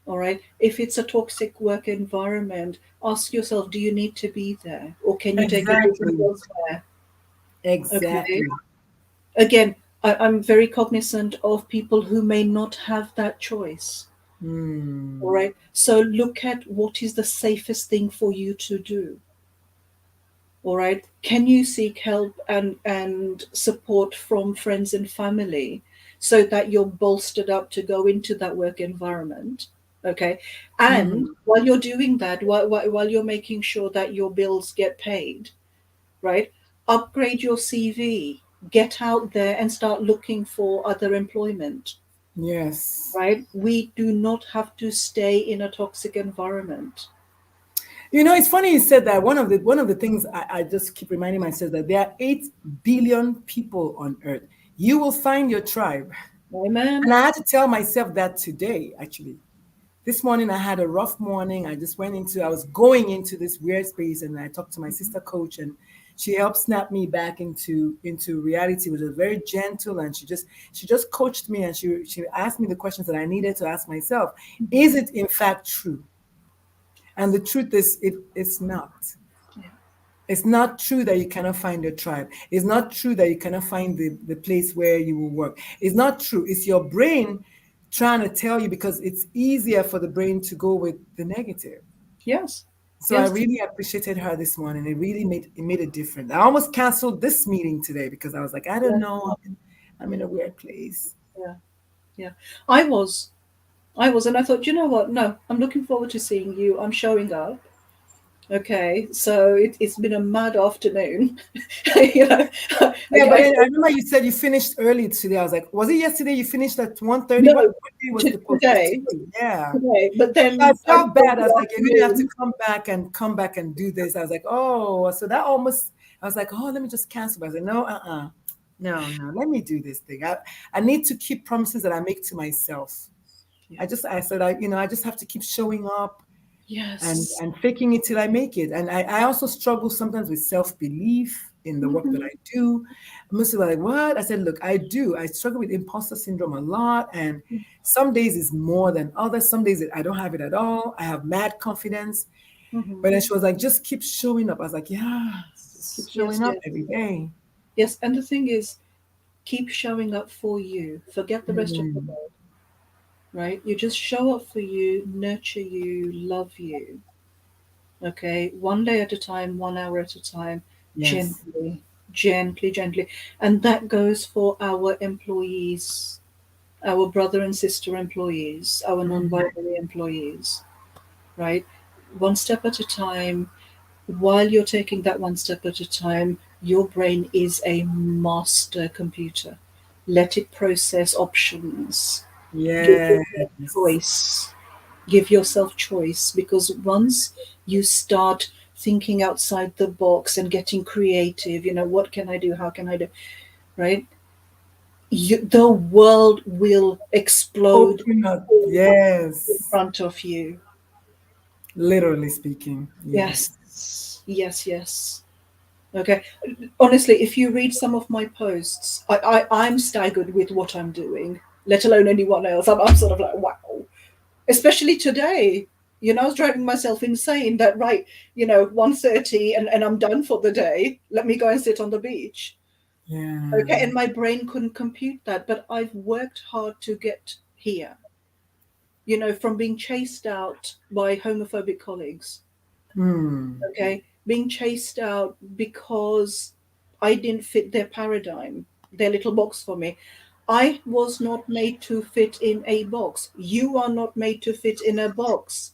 All right, if it's a toxic work environment, ask yourself, do you need to be there, or can you take a different Exactly. elsewhere? Okay, Exactly. again, I'm very cognizant of people who may not have that choice. All Hmm. right, so look at what is the safest thing for you to do. All right, can you seek help and support from friends and family so that you're bolstered up to go into that work environment? Okay, and Hmm. while you're doing that, while you're making sure that your bills get paid, right, upgrade your CV, get out there and start looking for other employment. Yes. Right, we do not have to stay in a toxic environment. It's funny you said that. One of the things I just keep reminding myself that there are 8 billion people on Earth. You will find your tribe. And Amen. I had to tell myself that today, actually. This morning I had a rough morning. I was going into this weird space, and I talked to my sister coach, and she helped snap me back into reality, which was very gentle, and she just coached me, and she asked me the questions that I needed to ask myself. Is it in fact true? And the truth is it's not. Yeah. It's not true that you cannot find your tribe. It's not true that you cannot find the place where you will work. It's not true. It's your brain trying to tell you, because it's easier for the brain to go with the negative. Yes. So I Yes. really appreciated her this morning. It made a difference. I almost canceled this meeting today because I was like, I don't Yeah. know. I'm in a weird place. Yeah. Yeah. I was. I was, and I thought, you know what? No, I'm looking forward to seeing you. I'm showing up. Okay, so it's been a mad afternoon. you know, I, Yeah, but I then I remember you said you finished early today. I was like, was it yesterday you finished at 1:30? What no, day was the post? It was today, today. Yeah. today, but I then I felt spent bad. I was the like, you're gonna have to afternoon. come back and do this. I was like, oh, so that almost. I was like, oh, let me just cancel. But I said, no, no, let me do this thing. I need to keep promises that I make to myself. Yeah. I said, I just have to keep showing up and Yes. and faking it till I make it. And I also struggle sometimes with self-belief in the work that Hmm. I do. Most people are like, what? I said, look, I do. I struggle with imposter syndrome a lot. And some days it's more than others. Some days I don't have it at all. I have mad confidence. Hmm. But then she was like, just keep showing up. I was like, yeah, just keep Yes. showing up Yes. every day. Yes. And the thing is, keep showing up for you. Forget the rest of the Mm, world. Right? You just show up for you, nurture you, love you. Okay, one day at a time, 1 hour at a time, yes. gently, gently, gently. And that goes for our employees, our brother and sister employees, our non Mhm. binary employees, right? One step at a time. While you're taking that one step at a time, your brain is a master computer. Let it process options. Give yourself Yes. choice. Give yourself choice, because once you start thinking outside the box and getting creative, what can I do? How can I do? Right? The world will explode Open up. in Yes. front of you. Literally speaking. Yes. Yes, yes, yes. Okay. Honestly, if you read some of my posts, I'm staggered with what I'm doing, let alone anyone else. I'm sort of like, wow. Especially today. I was driving myself insane that, right, 1:30 and I'm done for the day. Let me go and sit on the beach. Okay. Yeah. And my brain couldn't compute that. But I've worked hard to get here, from being chased out by homophobic colleagues. Hmm. Okay. Being chased out because I didn't fit their paradigm, their little box for me. I was not made to fit in a box. You are not made to fit in a box,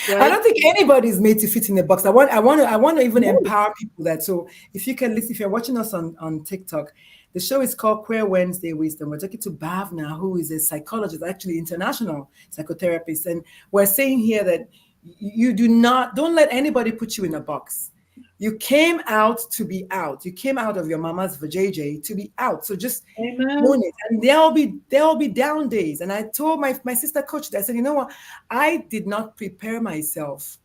I right? don't think anybody's made to fit in a box. I want to even No. empower people that. So if you can listen, if you're watching us on TikTok, the show is called Queer Wednesday Wisdom. We're talking to Bhavnah, who is a psychologist, actually international psychotherapist, and we're saying here that you don't let anybody put you in a box. You came out to be out. You came out of your mama's vajayjay to be out. So just own Amen. it. And there'll be down days. And I told my sister coach that I said, you know what? I did not prepare myself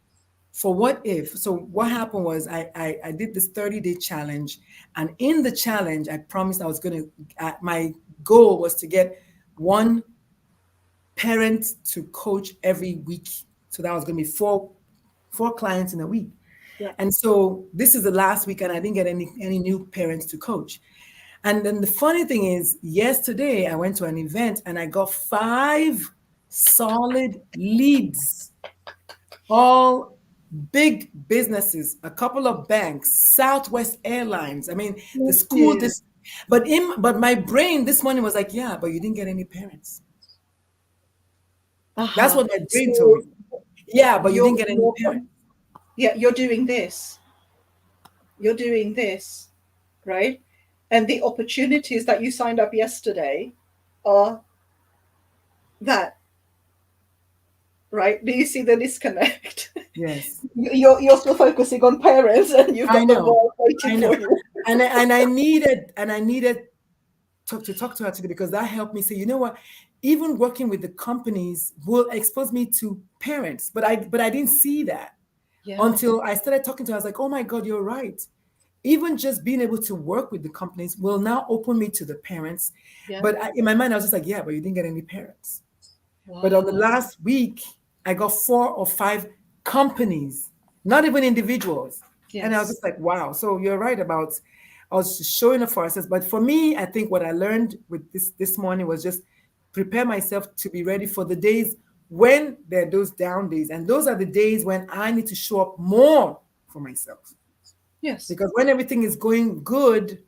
for what if. So what happened was I did this 30-day challenge. And in the challenge, I promised I was going to, my goal was to get one parent to coach every week. So that was going to be four clients in a week. Yeah. And so this is the last week, and I didn't get any new parents to coach. And then the funny thing is, yesterday I went to an event and I got 5 solid leads, all big businesses, a couple of banks, Southwest Airlines. I mean, the Bless school. you. But my brain this morning was like, yeah, but you didn't get any parents. That's Aha. what my brain told So me. Yeah, but you you're, didn't get any you're, parents. yeah, you're doing this. You're doing this, right? And the opportunities that you signed up yesterday are that, right? Do you see the disconnect? Yes, You're still focusing on parents, and you've I got the know, world waiting I for know, you. and I needed to talk to her today because that helped me say, you know what, even working with the companies will expose me to parents, but I didn't see that Yeah, until I started talking to her. I was like, oh my God, you're right. Even just being able to work with the companies will now open me to the parents. yeah. But in my mind, I was just like, yeah, but you didn't get any parents. But on the Wow. last week, I got 4 or 5 companies, not even individuals. And I was Yes. just like, wow. So you're right about us just showing up for ourselves. But for me, I think what I learned with this morning was just prepare myself to be ready for the days when there are those down days. And those are the days when I need to show up more for myself. Yes. Because when everything is going good,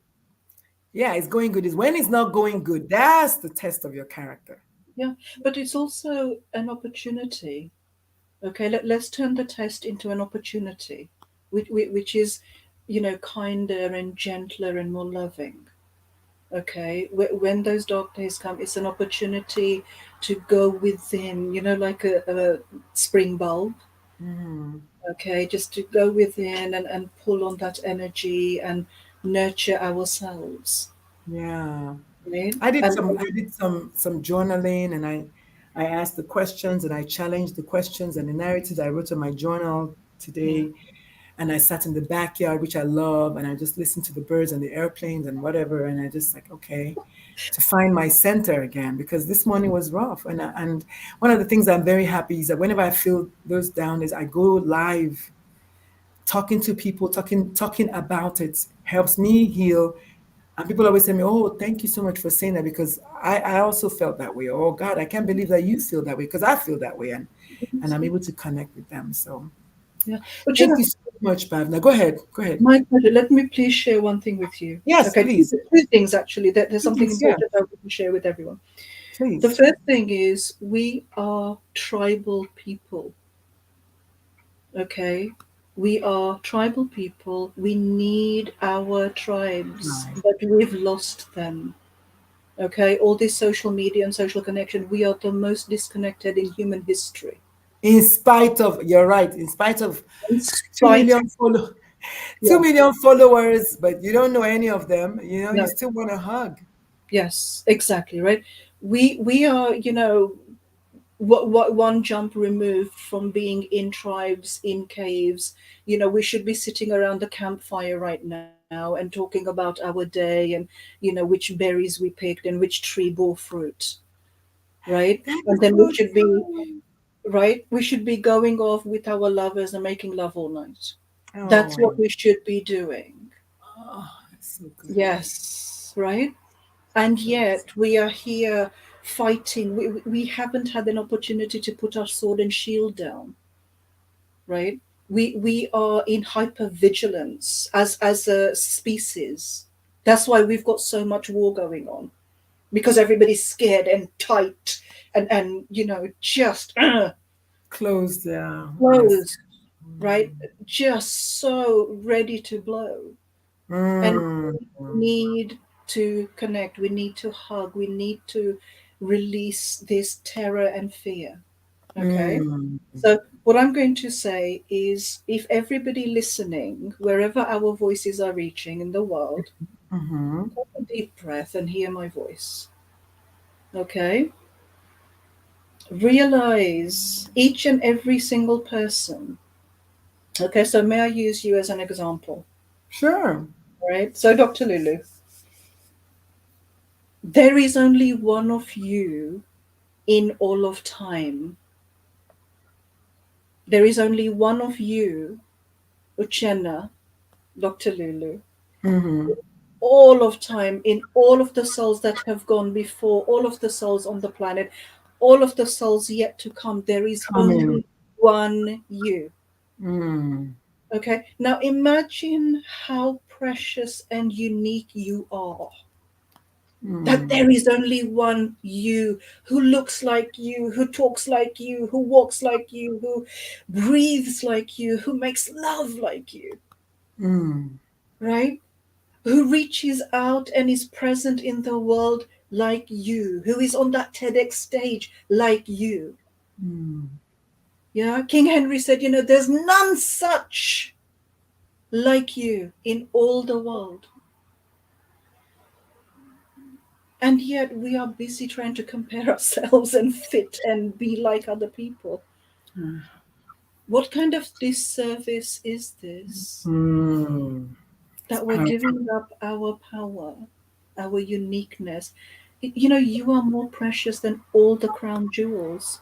yeah, it's going good. Is when it's not going good. That's the test of your character. Yeah. But it's also an opportunity. Okay. Let's turn the test into an opportunity, which is, kinder and gentler and more loving. Okay. When those dark days come, it's an opportunity to go within, like a spring bulb. Mhm. Okay. Just to go within and pull on that energy and nurture ourselves. Yeah. Right. I did And some I did some journaling, and I asked the questions and I challenged the questions and the narratives I wrote in my journal yeah. today. And I sat in the backyard, which I love, and I just listened to the birds and the airplanes and whatever. And I just like, okay, to find my center again, because this morning was rough. And one of the things I'm very happy is that whenever I feel those down is I go live talking to people, talking about it helps me heal. And people always tell me, "Oh, thank you so much for saying that," because I also felt that way. Oh God, I can't believe that you feel that way, because I feel that way, and I'm able to connect with them. So Yeah. But thank you so much, Bhavna. Go ahead. Go ahead. my pleasure. Let me please share one thing with you. Yes, Okay, please. two things actually. There's something Please, yeah, important I want to share with everyone. The please. first thing is we are tribal people. Okay, we are tribal people. We need our tribes, Right. but we've lost them. Okay, all this social media and social connection, we are the most disconnected in human history. In spite of, you're right. In spite of In two spite, million follow, two yeah, million followers, but you don't know any of them. You no, still want to hug. yes, exactly, right. We are, what one jump removed from being in tribes, in caves. We should be sitting around the campfire right now and talking about our day, and which berries we picked and which tree bore fruit, right? That And is then we so should be true. right. We should be going off with our lovers and making love all night. That's Oh, what we should be doing. oh, that's so good. Yes, right. And Yes. yet we are here fighting. We haven't had an opportunity to put our sword and shield down, right? We are in hypervigilance as a species. That's why we've got so much war going on, because everybody's scared and tight, and just Closed, yeah. Yes. closed, right? Just so ready to blow. And Mm. we need to connect. We need to hug. We need to release this terror and fear. Okay. Mm. So, what I'm going to say is, if everybody listening, wherever our voices are reaching in the world, Mm-hmm. take a deep breath and hear my voice. Okay. Realize each and every single person. Okay. So, may I use you as an example? Sure. All right. So, Dr. Lulu, there is only one of you in all of time. There is only one of you, Uchenna, Dr. Lulu, Mm-hmm. all of time, in all of the souls that have gone before, all of the souls on the planet, all of the souls yet to come. There is Come in. only one you. Mm. Okay. Now imagine how precious and unique you are. That Mm. there is only one you, who looks like you, who talks like you, who walks like you, who breathes like you, who makes love like you, Mm. right? Who reaches out and is present in the world like you, who is on that TEDx stage like you. Mm. Yeah, King Henry said, there's none such like you in all the world. And yet we are busy trying to compare ourselves and fit and be like other people. What kind of disservice is this? Mm. It's That we're powerful. giving up our power, our uniqueness. You are more precious than all the crown jewels,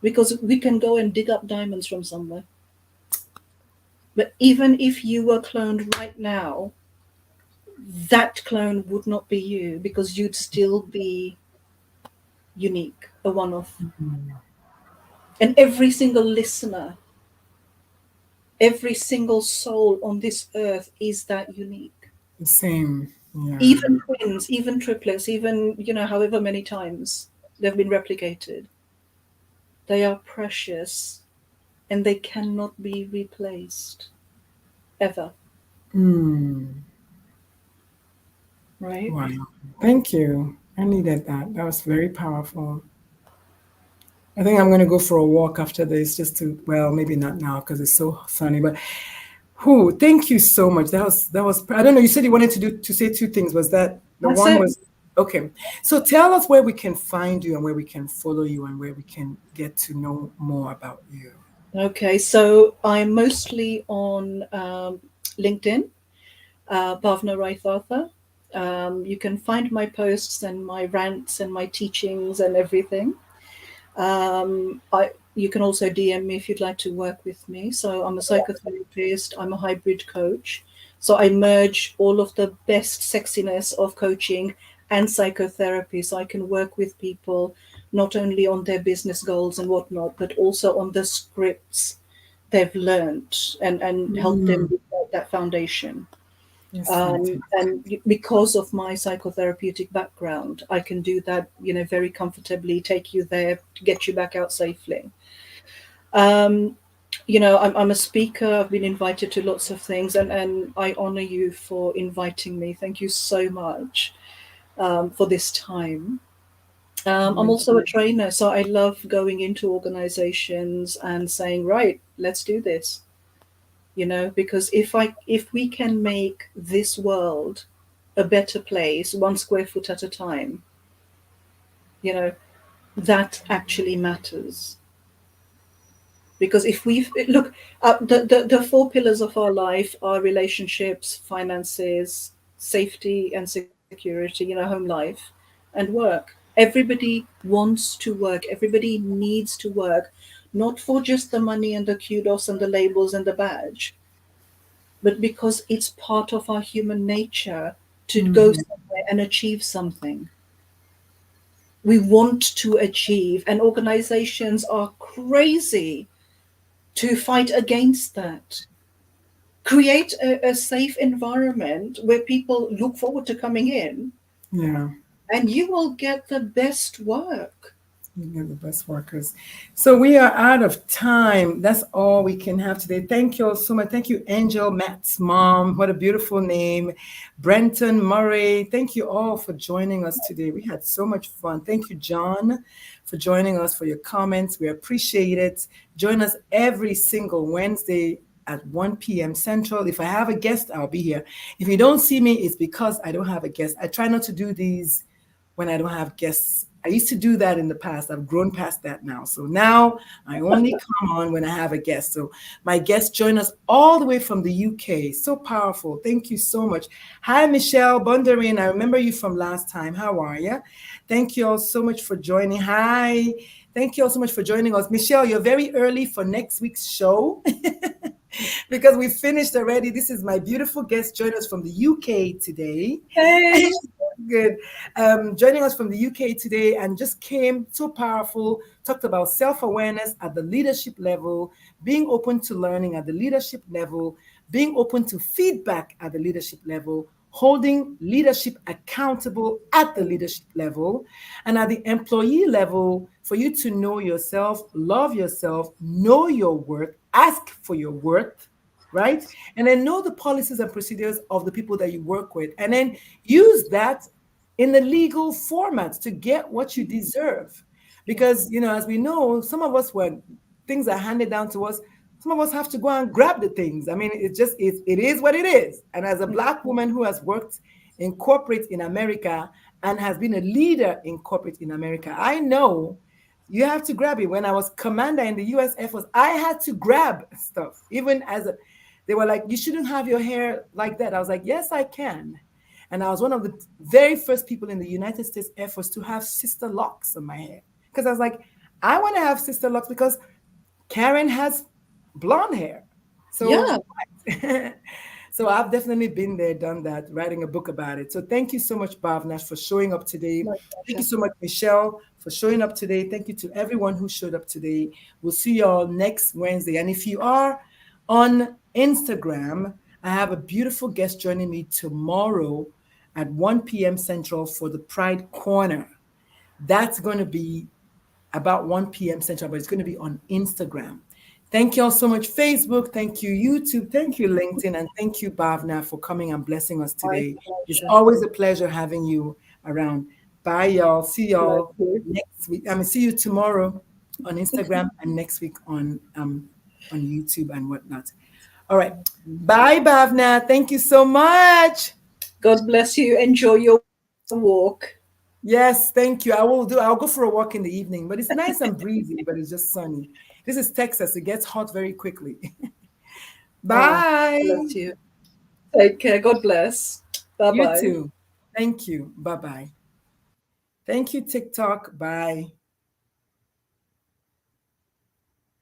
because we can go and dig up diamonds from somewhere. But even if you were cloned right now, that clone would not be you, because you'd still be unique, a one off. Mm. And every single listener, every single soul on this earth is that unique. The same. Yeah. Even twins, even triplets, even, however many times they've been replicated, they are precious and they cannot be replaced ever, Mm. right? Wow. Thank you. I needed that. That was very powerful. I think I'm going to go for a walk after this just to, well, maybe not now because it's so sunny, but who, thank you so much. That was, I don't know. You said you wanted to say two things. Was that the That's one it. was, okay. So tell us where we can find you and where we can follow you and where we can get to know more about you. Okay, so I'm mostly on LinkedIn, Bhavnah Raithatha. You can find my posts and my rants and my teachings and everything. You can also DM me if you'd like to work with me. So I'm a psychotherapist, I'm a hybrid coach. So I merge all of the best sexiness of coaching and psychotherapy. So I can work with people not only on their business goals and whatnot, but also on the scripts they've learned, and help them Mm, with that foundation. that's fantastic. And because of my psychotherapeutic background, I can do that, very comfortably, take you there to get you back out safely. Um, I'm a speaker. I've been invited to lots of things, and I honor you for inviting me. Thank you so much for this time. I'm Mm, also a trainer, so I love going into organizations and saying, right, let's do this. Because if we can make this world a better place, one square foot at a time, you know that actually matters. Because if we look, the four pillars of our life are relationships, finances, safety and security, home life, and work. Everybody wants to work. Everybody needs to work, not for just the money and the kudos and the labels and the badge, but because it's part of our human nature to go Mhm. somewhere and achieve something. We want to achieve, and organizations are crazy to fight against that. Create a safe environment where people look forward to coming in, Yeah. and you will get the best work. You're the best workers. So we are out of time. That's all we can have today. Thank you all so much. Thank you, Angel, Matt's mom. What a beautiful name. Brenton Murray. Thank you all for joining us today. We had so much fun. Thank you, John, for joining us, for your comments. We appreciate it. Join us every single Wednesday at 1 p.m. Central. If I have a guest, I'll be here. If you don't see me, it's because I don't have a guest. I try not to do these when I don't have guests. I used to do that in the past. I've grown past that now. So now I only come on when I have a guest. So my guests join us all the way from the UK. So powerful. Thank you so much. Hi, Michelle Bondarin. I remember you from last time. How are you? Thank you all so much for joining. Hi. Thank you all so much for joining us. Michelle, you're very early for next week's show. Because we finished already. This is my beautiful guest joining us from the UK today. Hey, Good. Joining us from the UK today and just came so powerful, talked about self awareness at the leadership level, being open to learning at the leadership level, being open to feedback at the leadership level, holding leadership accountable at the leadership level, and at the employee level, for you to know yourself, love yourself, know your worth, ask for your worth, right? And then know the policies and procedures of the people that you work with, and then use that in the legal format to get what you deserve. Because, as we know, some of us, when things are handed down to us, some of us have to go and grab the things. I mean, it is what it is. And as a Black woman who has worked in corporate in America and has been a leader in corporate in America, I know you have to grab it. When I was commander in the US Air Force, I had to grab stuff. Even they were like, you shouldn't have your hair like that. I was like, yes, I can. And I was one of the very first people in the United States Air Force to have sister locks on my hair. Because I was like, I want to have sister locks because Karen has blonde hair. yeah, So, so I've definitely been there, done that, writing a book about it. So thank you so much, Bhavnah, for showing up today. my Thank you pleasure. so much, Michelle, for showing up today. Thank you to everyone who showed up today. We'll see you all next Wednesday. And if you are on Instagram, I have a beautiful guest joining me tomorrow at 1 p.m. Central for the Pride Corner. That's going to be about 1 p.m. Central, but it's going to be on Instagram. Thank you all so much, Facebook. Thank you, YouTube. Thank you, LinkedIn. And thank you, Bhavnah, for coming and blessing us My today. It's pleasure. always a pleasure having you around. Bye, y'all. See Love y'all you. next week. See you tomorrow on Instagram and next week on YouTube and whatnot. All right. Bye, Bhavnah. Thank you so much. God bless you. Enjoy your walk. Yes, thank you. I'll go for a walk in the evening, but it's nice and breezy, but it's just sunny. This is Texas. It gets hot very quickly. Oh, Bye. bless you. Take care. God bless. Bye You bye. too. Thank you. Bye bye. Thank you, TikTok. Bye.